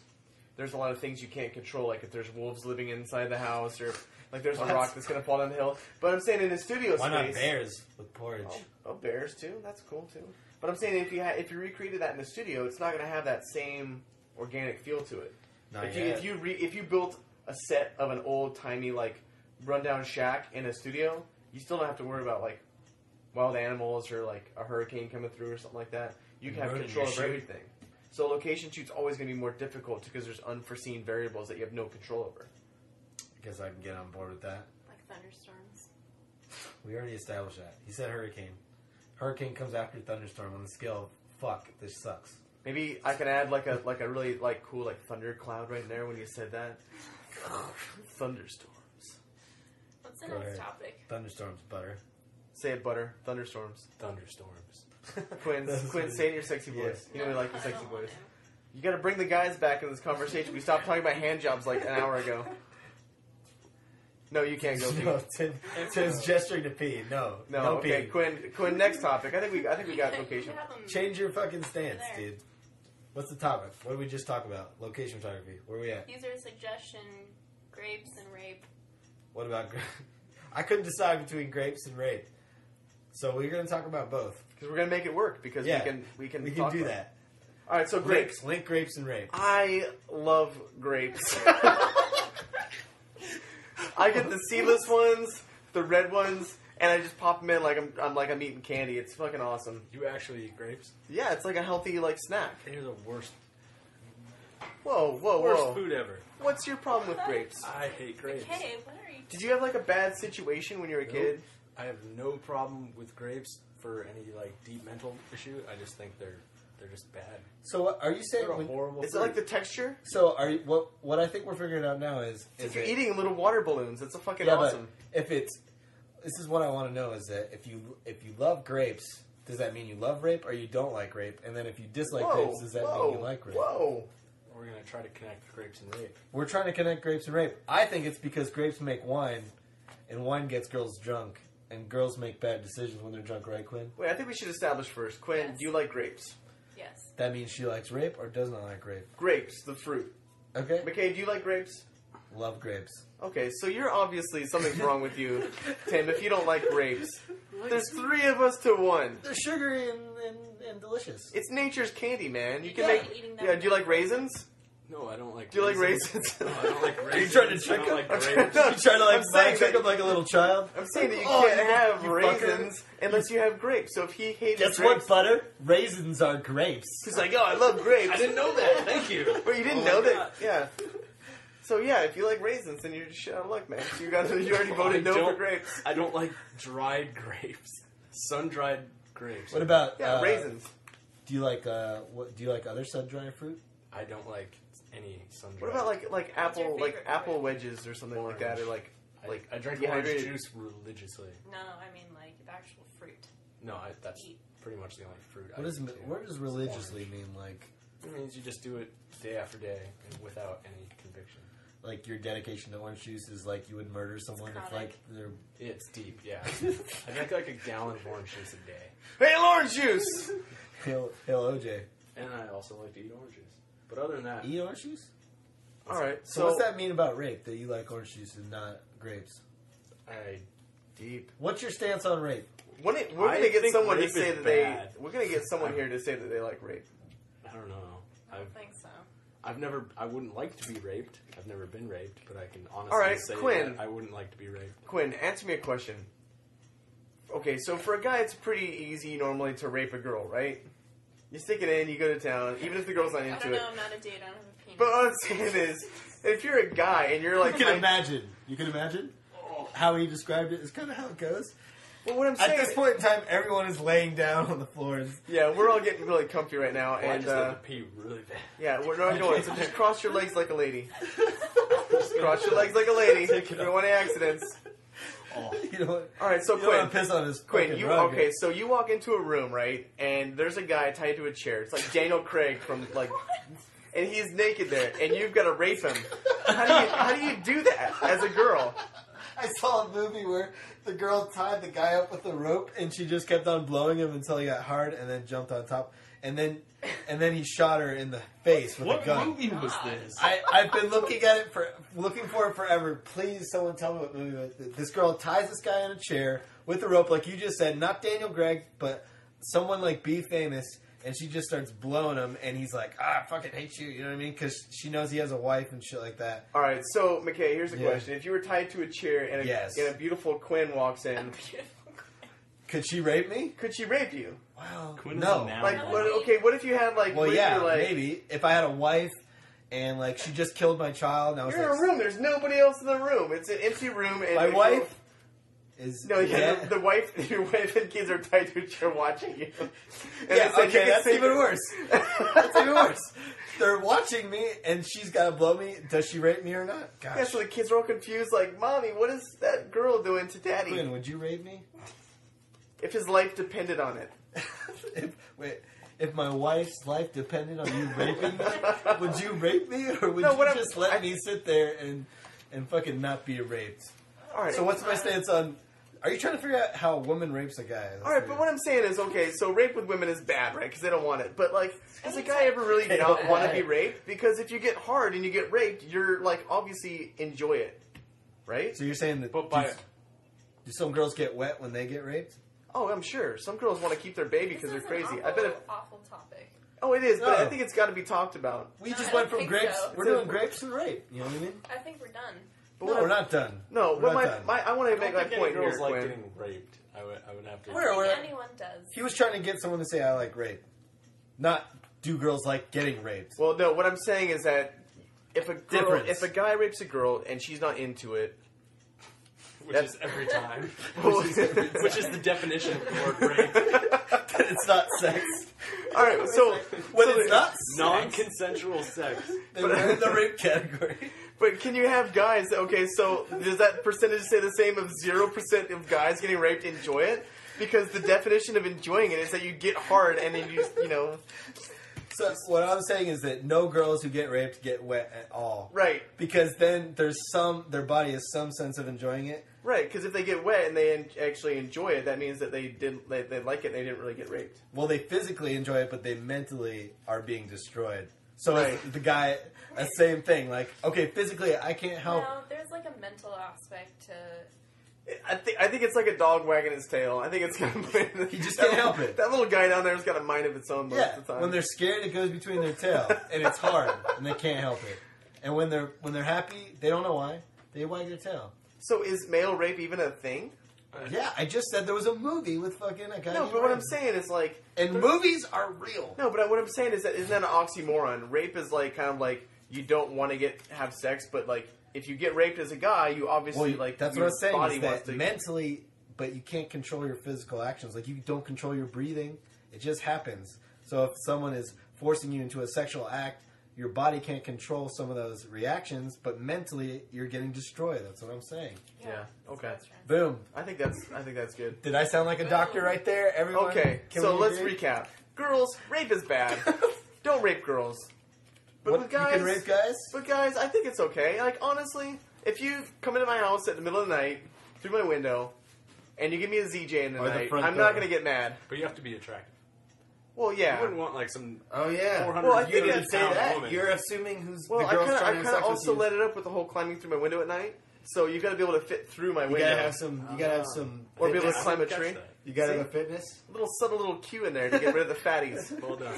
there's a lot of things you can't control. Like, if there's wolves living inside the house, or like there's a rock that's going to fall down the hill. But I'm saying in a studio Why space, not bears with porridge? Oh, bears too. That's cool too. But I'm saying if you recreated that in the studio, it's not going to have that same organic feel to it. Not If yet. you built a set of an old timey like rundown shack in a studio, you still don't have to worry about like wild animals or like a hurricane coming through or something like that. You can have Ruining control your of shoot. everything. So location shoot's always going to be more difficult because there's unforeseen variables that you have no control over. I guess I can get on board with that. Like thunderstorms. We already established that. He said hurricane. Hurricane comes after thunderstorm on the scale of fuck, this sucks. Maybe I can add like a really like cool like thunder cloud right there when you said that. Thunderstorms. What's the Go next ahead. topic? Thunderstorms, butter. Say it, butter. Thunderstorms. thunderstorms. Quinn, say it in your sexy voice. You know we like the I sexy don't want voice. to. You got to bring the guys back in this conversation. We stopped talking about hand jobs like an hour ago. No, you can't go. No, Pete. Tim's gesturing to pee. No Okay, pee. Quinn. Next topic. I think we got You location. have them Change your fucking stance, Over there. dude. What's the topic? What did we just talk about? Location photography. Where are we at? User suggestion: grapes and rape. What about... I couldn't decide between grapes and rape. So we're going to talk about both. Because we're gonna make it work. Because Yeah. we can We talk can do about it. that. All right. So grapes. Link grapes and rape. I love grapes. I get the seedless ones, the red ones, and I just pop them in like I'm eating candy. It's fucking awesome. You actually eat grapes? Yeah, it's like a healthy like snack. They're the worst Whoa. food ever. What's your problem with grapes? I hate grapes. Okay, what are you? Did you have like a bad situation when you were a kid? I have no problem with grapes for any like deep mental issue. I just think they're just bad. So what, are you saying... They're a horrible. Is it like the texture? So are you... What I think we're figuring out now is... If you're eating little water balloons, it's a fucking Yeah, awesome. but if it's... This is what I want to know is that if you love grapes, does that mean you love rape or you don't like rape? And then if you dislike grapes, does that mean you like rape? Whoa. We're gonna try to connect grapes and rape. We're trying to connect grapes and rape. I think it's because grapes make wine, and wine gets girls drunk, and girls make bad decisions when they're drunk, right, Quinn? Wait, I think we should establish first. Quinn, Yes. do you like grapes? Yes. That means she likes rape or does not like rape. Grapes, the fruit. Okay? McKay, do you like grapes? Love grapes. Okay, so you're obviously something's wrong with you, Tim, if you don't like grapes. There's 3 of us to 1. They're sugary and delicious. It's nature's candy, man. You You can gotta make. eating them. Yeah, do you like raisins? No, I don't like. Do you like raisins? No, I don't like Are you raisins. trying to trick I him? don't like I'm trying grapes. to- You trying to like I'm saying trick that- him like a little child? I'm saying that you Oh, can't you- have you fucker. raisins unless you have grapes. So if he hated Guess grapes, what, butter? Raisins are grapes. he's like, "Yo, I love grapes." I didn't know that. Thank you. But you didn't Oh know my that, God. yeah. So yeah, if you like raisins, then you're just shit out of luck, man. So you already voted no for grapes. I don't like dried grapes. Sun-dried grapes. What about Yeah, raisins. Do you like what? Do you like other sun-dried fruit? I don't like any sun-dried. What about like your apple favorite apple fruit? wedges or something like that, or like I drink orange dehydrated- juice religiously. No, I mean like the actual fruit. No, that's pretty much the only fruit. What does religiously mean? Like It means you just do it day after day and without any conviction. like your dedication to orange juice is like you would murder someone if like they're It's deep, yeah. I drink like a gallon of orange juice a day. Hey, orange juice. hail OJ. And I also like to eat oranges. But other than that, Eat orange juice. All right. So what's that mean about rape? That you like orange juice and not grapes? Deep. What's your stance on rape? We're I gonna get think someone to rape say is that bad. we're gonna get someone here to say that they like rape. I don't know. I don't think so. I wouldn't like to be raped. I've never been raped, but I can honestly All right, say Quinn. that I wouldn't like to be raped. Quinn, answer me a question. Okay, so for a guy, it's pretty easy normally to rape a girl, right? You stick it in, you go to town, even if the girl's not I into don't it. know. I'm not a date. I don't have a penis. But what I'm saying is, if you're a guy and you're like, You can imagine. You can imagine how he described it is kind of how it goes. well, what I'm At saying, this point in time, everyone is laying down on the floors. yeah, we're all getting really comfy right now, Well, I and just have to pee really bad. yeah, we're not going. So just cross your legs like a lady. Just cross your legs like a lady. If you don't want any accidents. You know what? All right, so You don't Quinn, want to piss on his Quinn, fucking you rug. okay? So you walk into a room, right? And there's a guy tied to a chair. It's like Daniel Craig from like, and he's naked there, and you've got to rape him. How do you do that as a girl? I saw a movie where the girl tied the guy up with a rope, and she just kept on blowing him until he got hard, and then jumped on top, and then he shot her in the face with a gun. was this? I've been looking for it forever. Please, someone tell me what movie it was. This girl ties this guy in a chair with a rope, like you just said. Not Daniel Craig, but someone like Be Famous. And she just starts blowing him, and he's like, I fucking hate you. You know what I mean? Because she knows he has a wife and shit like that. All right, so Mckay, here's a Yeah. question: if you were tied to a chair and Yes. and a beautiful Quinn walks in, Could she rape me? could she rape you? Well, Quinn is no. a noun. Like, what if you had like, Well, what if yeah, you're, like, maybe. If I had a wife, and like she just killed my child, and I was You're in like, a room. There's nobody else in the room. It's an empty room. And my and wife is No, yeah, dead. the wife, your wife and kids are tied to a chair watching you. And Yeah, they said you okay, can that's say- even worse. That's even worse. They're watching me, and she's got to blow me. Does she rape me or not? Gosh. Yeah, so the kids are all confused, like, Mommy, what is that girl doing to Daddy? Quinn, would you rape me? If his life depended on it. If my wife's life depended on you raping me, would you rape me, or would No, you what I'm- just let me sit there and fucking not be raped? All right. So what's my stance on? Are you trying to figure out how a woman rapes a guy? All right, but what I'm saying is, okay, so rape with women is bad, right? Because they don't want it. But, like, does a guy ever really not want to be raped? Because if you get hard and you get raped, you're, like, obviously enjoy it, right? So you're saying that But by do some girls get wet when they get raped? Oh, I'm sure. Some girls want to keep their baby because they're crazy. I bet if... Awful topic. Oh, it is, but No. I think it's got to be talked about. We No, just I went don't from think grapes. so. We're doing grapes and rape. You know what I mean? I think we're done. But No, what we're I'm- not done. No, We're but not done. I want to I make don't my think point any girls here, like Quinn. getting raped. I would have to. Where- I think where- anyone does. He was trying to get someone to say I like rape, not do girls like getting raped. Well, no, what I'm saying is that if Difference. if a guy rapes a girl and she's not into it, Which is every time. Well- Which is the definition of the word rape. It's not sex. all right, so When so it's not Non-consensual sex. then we're in the rape category. But can you have guys? Okay, so does that percentage say the same of 0% of guys getting raped enjoy it? Because the definition of enjoying it is that you get hard and then you know, So what I'm saying is that no girls who get raped get wet at all. right, Because then their body has some sense of enjoying it. right. Because if they get wet and they actually enjoy it, that means that they like it and they didn't really get raped. Well, they physically enjoy it, but they mentally are being destroyed. So Right. is the guy, same thing. Like, okay, physically I can't help. No, there's like a mental aspect to I think it's like a dog wagging its tail. I think it's kind of... He just can't help it. That little guy down there's got a mind of its own most of the time. When they're scared, it goes between their tail, and it's hard, and they can't help it. And when they're happy, they don't know why. They wag their tail. So is male rape even a thing? Yeah, I just said there was a movie with fucking a guy. No, but what I'm saying is like... And movies are real. No, but what I'm saying is that isn't that an oxymoron? Rape is like kind of like you don't want to have sex, but like if you get raped as a guy, you obviously like that's your what I'm saying. body Is wants that to mentally, but you can't control your physical actions. Like you don't control your breathing. It just happens. So if someone is forcing you into a sexual act, your body can't control some of those reactions, but mentally you're getting destroyed. That's what I'm saying. Yeah. Okay. That's right. Boom. I think that's good. Did I sound like a doctor right there? Everyone. Okay, Can so we let's agree? recap. Girls, rape is bad. Don't rape girls. But What, with guys, you can rape guys? But guys, I think it's okay. Like honestly, if you come into my house at the middle of the night through my window, and you give me a ZJ in the Or the night, front I'm door. not gonna get mad. But you have to be attractive. Well, You yeah. wouldn't want like some Oh yeah. 400 Well, I think You I'd didn't say pound that. woman. You're assuming who's Well, the I girl's kind trying to of have sex also with you. let it up with the whole climbing through my window at night. So you got to be able to fit through my You window, gotta have some. You gotta have some. or be able to fitness. climb a Catch tree. that. You gotta See? have a fitness. Little subtle little cue in there to get rid of the fatties. Well done.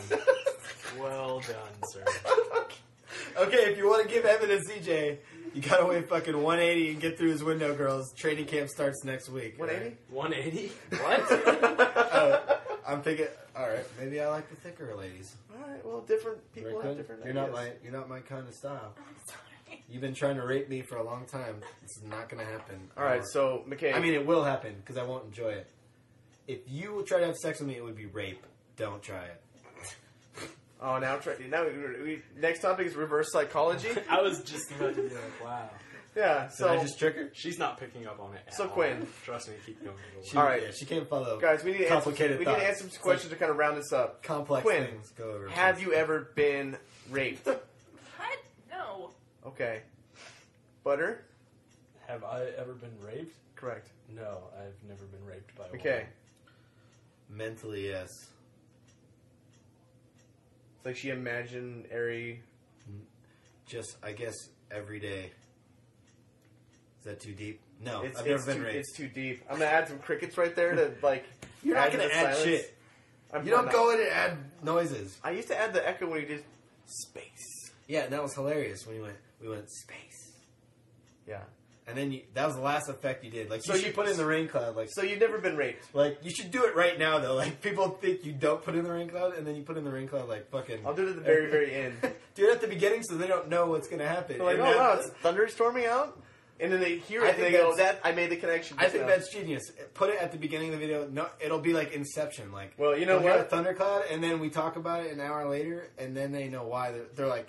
Well done, sir. Okay, if you want to give Evan a CJ, you gotta wait fucking 180 and get through his window, girls. Training camp starts next week. 180? 180? What? I'm thinking. All right, maybe I like the thicker ladies. All right. Well, different people Very have good. different. You're ideas. not my kind of style. I'm sorry. You've been trying to rape me for a long time. This is not gonna happen. All right. Or- So McKay. I mean, it will happen because I won't enjoy it. If you try to have sex with me, it would be rape. Don't try it. oh, now next topic is reverse psychology. I was just about to be like, wow. Yeah. Did So I just trick her? She's not picking up on it at So, all. Quinn. Trust me, keep going. She, All right. yeah, she can't follow. guys, we need to complicated answer, thoughts. some questions to kind of round this up. Complex Quinn, things go over. Have you ever been raped? What? No. Okay. Butter. Have I ever been raped? Correct. No, I've never been raped by a Okay. woman. Mentally, yes. It's like she imaginary. Just, I guess, every day. Is that too deep? No, It's, I've it's never been too, raped. It's too deep. I'm gonna add some crickets right there to like. You're not to gonna the add silence. shit. I'm You don't not. go in and add noises. I used to add the echo when you did space. Yeah, and that was hilarious when we went space. Yeah. And then that was the last effect you did. Like, So you should you- put in the rain cloud. Like, So you've never been raped. like you should do it right now, though. Like, people think you don't put in the rain cloud, and then you put in the rain cloud, like, fucking... I'll do it at the very, very end. Do it at the beginning so they don't know what's going to happen. They're like, And oh then- wow, it's thunderstorming out, and then they hear I it and think they go, that's- "That I made the connection." I just think now." that's genius. Put it at the beginning of the video. No, it'll be like Inception. Like, Well, you know we'll have what? a thundercloud, and then we talk about it an hour later, and then they know why. They're like,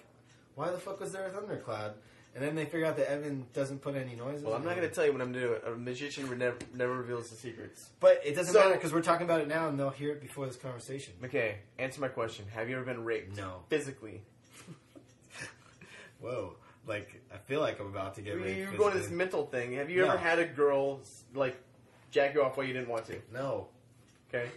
why the fuck was there a thundercloud? And then they figure out that Evan doesn't put any noises. Well, I'm not going to tell you what I'm doing. A magician would never reveals the secrets. But it doesn't So- matter because we're talking about it now, and they'll hear it before this conversation. McKay, answer my question. Have you ever been raped? No. Physically. Whoa. Like, I feel like I'm about to get raped. You're going to this physically. mental thing. Have you No. ever had a girl like jack you off while you didn't want to? No. Okay.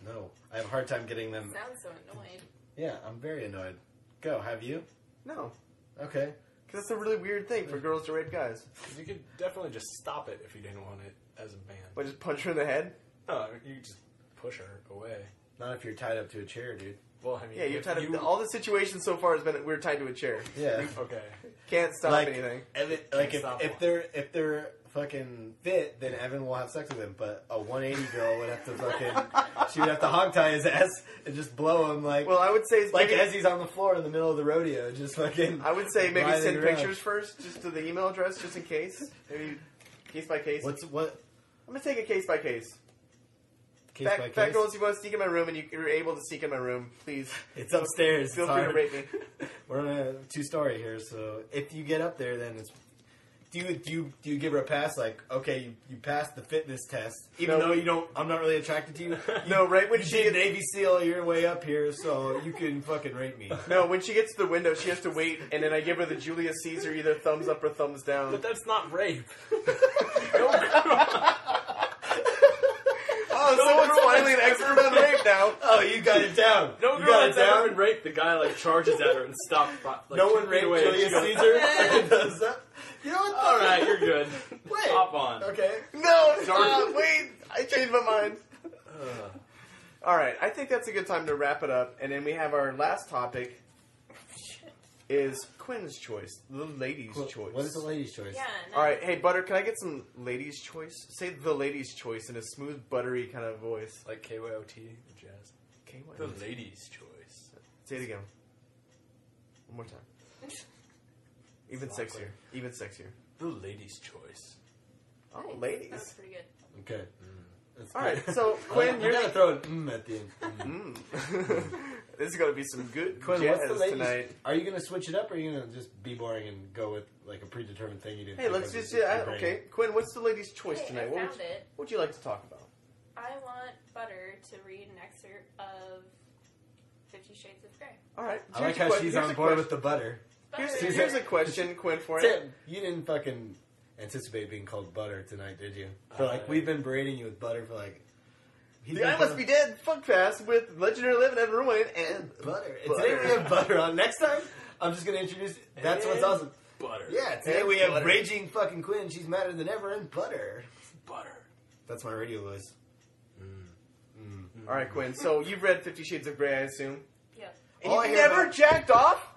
No. I have a hard time getting them. Sounds so annoyed. Yeah, I'm very annoyed. Go. Have you? No. Okay. Because that's a really weird thing for girls to rape guys. You could definitely just stop it if you didn't want it as a man. But just punch her in the head? No, you could just push her away. Not if you're tied up to a chair, dude. Well, I mean, Yeah, you're if tied you- up. All the situations so far has been we're tied to a chair. Yeah. Okay. Can't stop like, anything. Evan, like stop if they're fucking fit, then Evan will have sex with him. But a 180 girl would have to fucking she would have to hog tie his ass and just blow him like Well, I would say it's like maybe, as he's on the floor in the middle of the rodeo, just fucking. I would say maybe writhing send around. pictures first, just to the email address, just in case. Maybe case by case. What I'm gonna take it case by case. case by Fat case? girls, you want to sneak in my room, and you're able to sneak in my room, please It's upstairs. feel it's free to hard. rape me. We're on a 2-story here, so if you get up there, then it's. Do you give her a pass? Like, okay, you passed the fitness test, even No. though you don't. I'm not really attracted to you. No, right when You she did gets, Navy SEAL your way up here, so you can fucking rape me. no, when she gets to the window, she has to wait, and then I give her the Julius Caesar, either thumbs up or thumbs down. But that's not rape. Oh, someone's finally an expert on rape now. Oh, you got it down. No you girl got it that's ever down. been raped, the guy like charges at her and stops. Like, No 2 one feet raped away, and she Julius goes, Caesar. Does that? You know what? All right, you're good. Wait, top on. Okay. No, stop. Wait, I changed my mind. All right, I think that's a good time to wrap it up, and then we have our last topic. Is Quinn's choice, the ladies' choice. What is the ladies' choice? Yeah. No. All right, hey Butter, can I get some ladies' choice? Say the ladies' choice in a smooth, buttery kind of voice. Like KYOT, jazz. The ladies' choice. Say it again. One more time. Even sexier. Even sexier. The ladies' choice. Oh, Nice. ladies. That's pretty good. Okay. That's All good. right, so Quinn, you you're gotta throw an at the end. This is gonna be some good Quinn, jazz what's the ladies? tonight. Are you gonna switch it up, or are you gonna just be boring and go with like a predetermined thing you didn't? Hey, think let's of just your brain? okay. Quinn, what's the ladies' choice Hey, tonight? I What found it. would you like to talk about? I want Butter to read an excerpt of 50 Shades of Grey. All right. I like how she's on board with the butter. Butter. Here's a question, Quinn, for you. Tim, you didn't fucking anticipate being called butter tonight, did you? For like we've been berating you with butter for like. The I Must Be Dead Fuckcast with legendary living and ruin and butter. And today we have butter on. Next time, I'm just gonna introduce. That's what's awesome. Butter. Yeah, today And we have butter. raging fucking Quinn. She's madder than ever, and butter. Butter. That's my radio voice. All right, Quinn. So you've read 50 Shades of Grey, I assume. Yep. And All I you've hear never about- jacked off?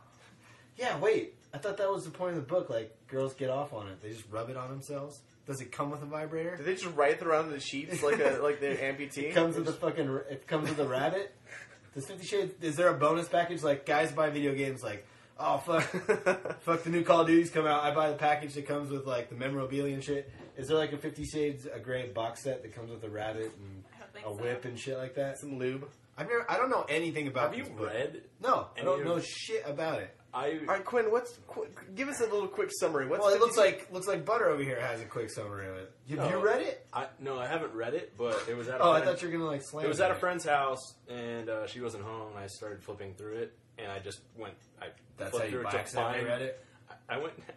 Yeah, wait. I thought that was the point of the book. Like girls get off on it. They just rub it on themselves. Does it come with a vibrator? Do they just write around the sheets like a like the amputee? It comes with a fucking. It comes with a rabbit. Does 50 Shades? Is there a bonus package? Like guys buy video games. Like, oh fuck, fuck the new Call of Duty's come out. I buy the package that comes with like the memorabilia and shit. Is there like a 50 Shades a Grey box set that comes with a rabbit and I don't think a so. whip and shit like that? Some lube. I don't know anything about. Have you this book. read? No, I any don't of- know shit about it. All right, Quinn. Give us a little quick summary. What's Well, it 50 looks like Butter over here has a quick summary of it. Have you No. read it? No, I haven't read it, but it was at a Oh, I friend- thought you were gonna like slam. It was at a friend's house, and she wasn't home. And I started flipping through it, and I just went. I That's flipped how you through it by to accidentally find- read it.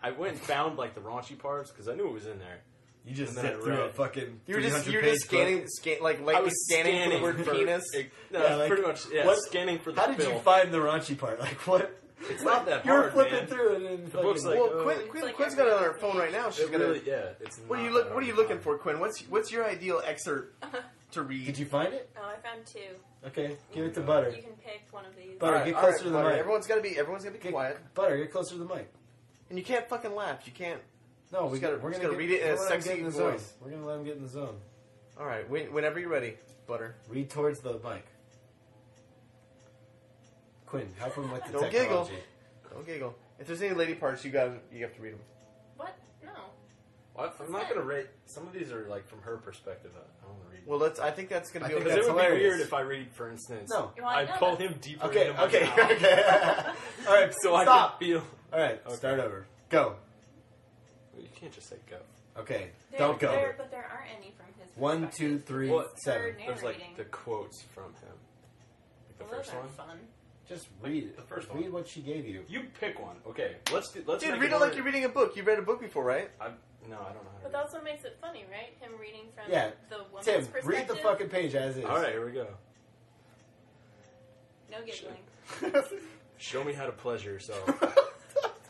I went and found like the raunchy parts because I knew it was in there. You just And then zipped I through a read. fucking. You're just 300-page scanning, book. like I lightly was scanning for the word penis. No, Yeah, like, pretty much. Yeah, what- scanning for the. How did fill. you find the raunchy part? Like what? It's not that You were hard, flipping man. through it and The book's like, Well, oh, Quinn's got it on her phone right now. She's It gonna. really, yeah. It's What are you not look? that What are you hard to looking find. for, Quinn? What's your ideal excerpt to read? Did you find it? Oh, I found 2. Okay, give it to Butter. You can pick one of these. Butter, All right, get all closer right, to the Butter. mic. Everyone's got to be Get- quiet, Butter, get closer to the mic. and you can't fucking laugh. You can't. No, We're gonna get- read it in a we're gonna let him sexy get in the voice. zone. We're gonna let him get in the zone. All right, whenever you're ready, Butter. Read towards the mic. Quinn, help him with the Don't technology. giggle. Don't giggle. If there's any lady parts, you have to read them. What? No. Well, I'm not gonna rate. Some of these are like from her perspective. I don't want to read. Well, I think that's gonna I be think okay. Because it would hilarious. be weird if I read, for instance, No. You wanna I know pull that? him deeper Okay, into my okay, mouth, okay. All right, so I stop. can feel. All right, start over. Go. You can't just say go. Okay, There, don't go. But there aren't any from his 1, perspective. 2, 3, What? 7. There's like Narrating. the quotes from him. Like the Well, those first one. aren't fun. Just read it. The first Read one. what she gave you. You pick one. Okay, let's Dude, make read it more- like you're reading a book. You read a book before, right? No, I don't know how to. But read. that's what makes it funny, right? Him reading from Yeah, the woman's Tim, perspective. read the fucking page as is. All right, here we go. No giggling. Show me how to pleasure yourself.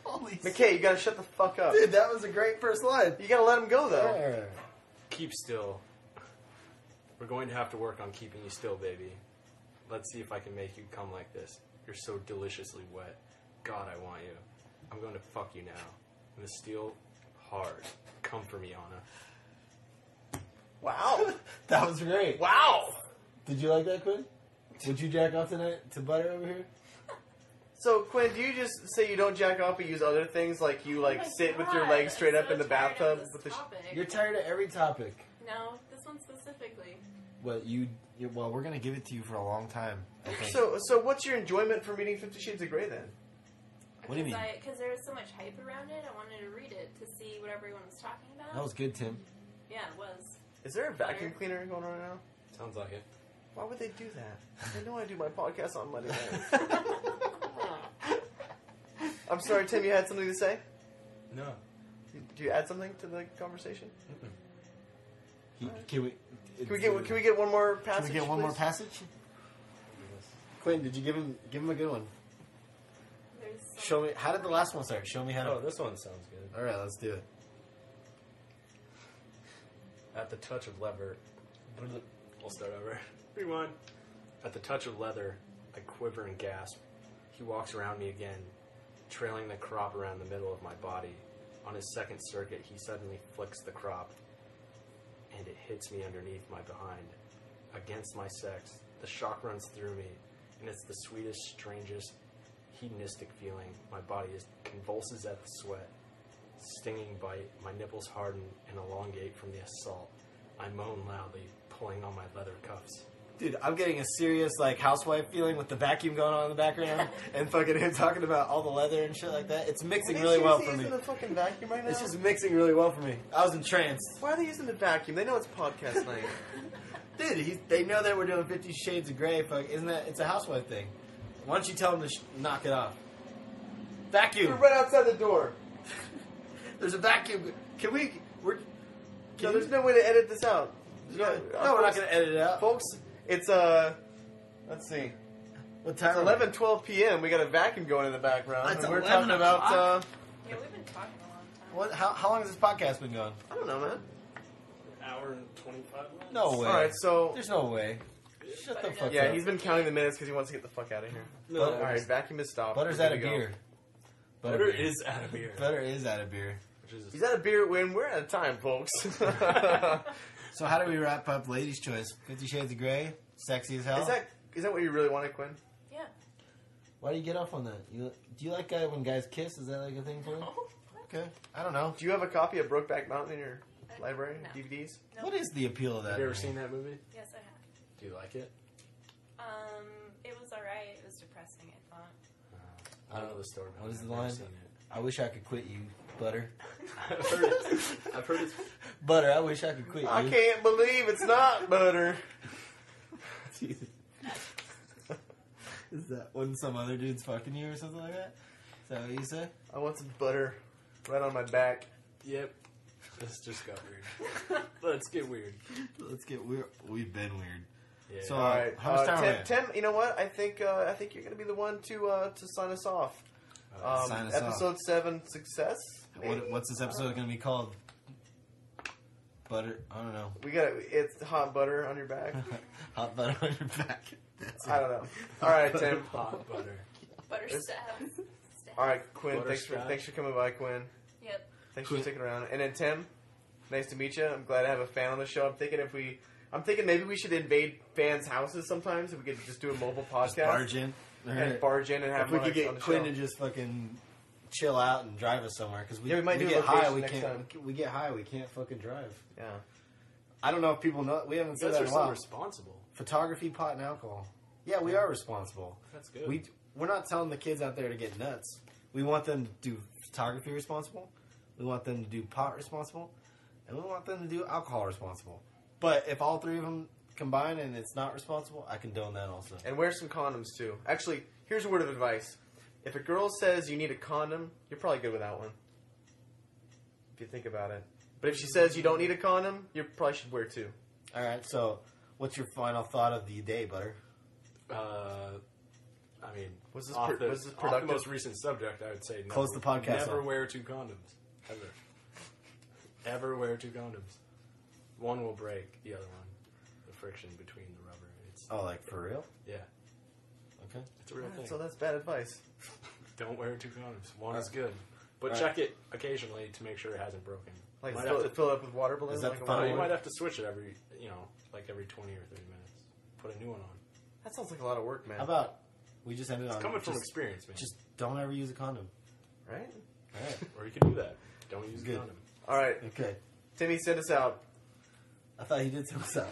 Holy McKay, you gotta shut the fuck up. Dude, that was a great first line. You gotta let him go though. Keep still. We're going to have to work on keeping you still, baby. Let's see if I can make you come like this. You're so deliciously wet. God, I want you. I'm going to fuck you now. I'm gonna steal hard. Come for me, Anna. Wow. That was great. Wow. Did you like that, Quinn? Would you jack off tonight to Butter over here? So Quinn, do you just say you don't jack off but use other things like you like Oh my sit with your God, legs straight I'm up so in the tired of bathtub this with the? topic. You're tired of every topic. No, this one specifically. Well, well, we're gonna give it to you for a long time. I think. So what's your enjoyment from reading 50 Shades of Grey then? What do you mean? Because there was so much hype around it, I wanted to read it to see what everyone was talking about. That was good, Tim. Yeah, it was. Is there a vacuum cleaner going on right now? Sounds like it. Why would they do that? They know I do my podcast on Monday nights. I'm sorry, Tim. You had something to say? No. Do you add something to the conversation? Can we? Can we get one more passage? Can we get one more please? passage? Quinn, did you give him a good one? There's some- Show me. How did the last one start? Show me how. Oh, this one sounds good. All right, let's do it. At the touch of leather... We'll start over. Rewind. At the touch of leather, I quiver and gasp. He walks around me again, trailing the crop around the middle of my body. On his second circuit, he suddenly flicks the crop, and it hits me underneath my behind. Against my sex, the shock runs through me, and it's the sweetest, strangest, hedonistic feeling. My body convulses at the sweat. Stinging bite, my nipples harden and elongate from the assault. I moan loudly, pulling on my leather cuffs. Dude, I'm getting a serious, like, housewife feeling with the vacuum going on in the background and fucking him talking about all the leather and shit like that. It's mixing really well for me. Are they using the fucking vacuum right now? It's just mixing really well for me. I was entranced. Why are they using the vacuum? They know it's podcast night. Dude, they know that we're doing 50 Shades of Grey. Fuck, isn't that? It's a housewife thing. Why don't you tell them to knock it off? Vacuum. You're right outside the door. There's a vacuum. Can we? No, there's no way to edit this out. No, we're not going to edit it out. Folks, it's, let's see. What time? It's 11:12 p.m. We got a vacuum going in the background. It's and we're 11 talking about, Yeah, we've been talking a long time. What? How long has this podcast been going? I don't know, man. Hour and 25 minutes? No way. Alright, so... There's no way. Shut the fuck Yeah, up. he's been counting the minutes because he wants to get the fuck out of here. No. Alright, vacuum is stopped. Butter's We're out good of to go. beer. Butter is out of beer. Butter is out of beer. Which is He's out of beer when we're out of time, folks. So how do we wrap up Ladies' Choice? 50 Shades of Grey? Sexy as hell? Is that what you really wanted, Quinn? Yeah. Why do you get off on that? Do you like when guys kiss? Is that like a thing for you? Oh, Okay. I don't know. Do you have a copy of Brokeback Mountain in your library? No. DVDs? no. What is the appeal of that? Have you ever movie? seen that movie? Yes, I have. Do you like it? It was alright. It was depressing, I thought. I don't know the story. What is I've the never line? seen it. I wish I could quit you, Butter. I've heard it. I've heard it. Butter, I wish I could quit you. I can't believe it's not butter. Jesus. Is that when some other dude's fucking you or something like that? Is that what you say? I want some butter right on my back. Yep. This just got weird. Let's get weird. Let's get weird. We've been weird. Yeah. So, All right, how much time are we at? Tim, you know what? I think you're going to be the one to sign us off. Sign us episode 7 success. maybe? What's this episode going to be called? Butter? I don't know. It's hot butter on your back. Hot butter on your back. That's it. I don't know. All right, Tim. Hot butter. Butter stab. All right, Quinn. Butterscotch. Thanks for coming by, Quinn. Yep. Thanks for sticking around. And then Tim, nice to meet you. I'm glad to have a fan on the show. I'm thinking maybe we should invade fans' houses sometimes. If we could just do a mobile podcast, Barge in. and barge in and have If we him could on get the Quinn show. to just fucking chill out and drive us somewhere, because we might do a get high. location We next can't. time. We get high. We can't fucking drive. Yeah. I don't know if people know. We haven't You said guys that are in a so while. responsible. Photography, pot, and alcohol. Yeah, we are responsible. That's good. We're not telling the kids out there to get nuts. We want them to do photography responsible. We want them to do pot responsible, and we want them to do alcohol responsible. But if all three of them combine and it's not responsible, I condone that also. And wear some condoms too. Actually, here's a word of advice: if a girl says you need a condom, you're probably good without one. If you think about it. But if she says you don't need a condom, you probably should wear two. All right. So, what's your final thought of the day, Butter? I mean, Was this off, pro- the, was this off the productive? most recent subject, I would say never, Close the podcast Never off. wear 2 condoms. Ever. Ever wear 2 condoms. One will break, the other one. The friction between the rubber. It's Oh, like for real? yeah, Okay. it's a real thing. So that's bad advice. Don't wear 2 condoms. One is good. But Alright. check it occasionally to make sure it hasn't broken. Like Might fill have it, fill it up with water balloons. Is that like the a final water you one? might have to switch it every 20 or 30 minutes. Put a new one on. That sounds like a lot of work, man. How about we just ended It's on coming from just, experience, man. just don't ever use a condom. Right? All right. Or you can do that. Don't use Good. a condom. All right, Okay. Timmy, send us out. I thought he did some stuff.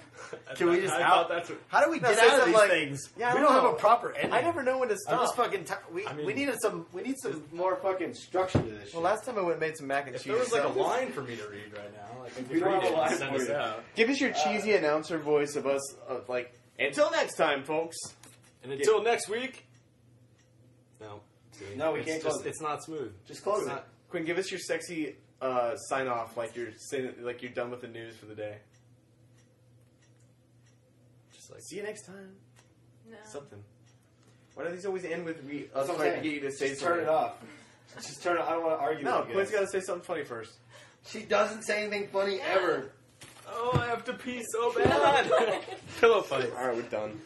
I Can we thought- just I out? thought that's what. How do we No, get say out of something these like- things? Yeah, I we don't don't know. have a proper ending. I never know when to I'm stop. just fucking. I mean- we need some more fucking structure to this. Well, shit. last time I went and made some mac and If cheese. there was like a so- line for me to read right now, like I could We don't read have a it line and send for us you. out. Give us your cheesy announcer voice of us, until next time, folks. And until next week. No. See, No, we it's can't just, close it. It's not smooth. Just close It's it. not- Quinn, give us your sexy sign off, like you're saying, like you're done with the news for the day. Just like See you next time. No. Something. Why do these always end with us That's what I'm trying to saying. get you to say Just something? turn it off. Just turn it. I don't want to argue. No, with you Quinn's guys. got to say something funny first. She doesn't say anything funny ever. Oh, I have to pee so bad. Pillow fight. All right, we're done.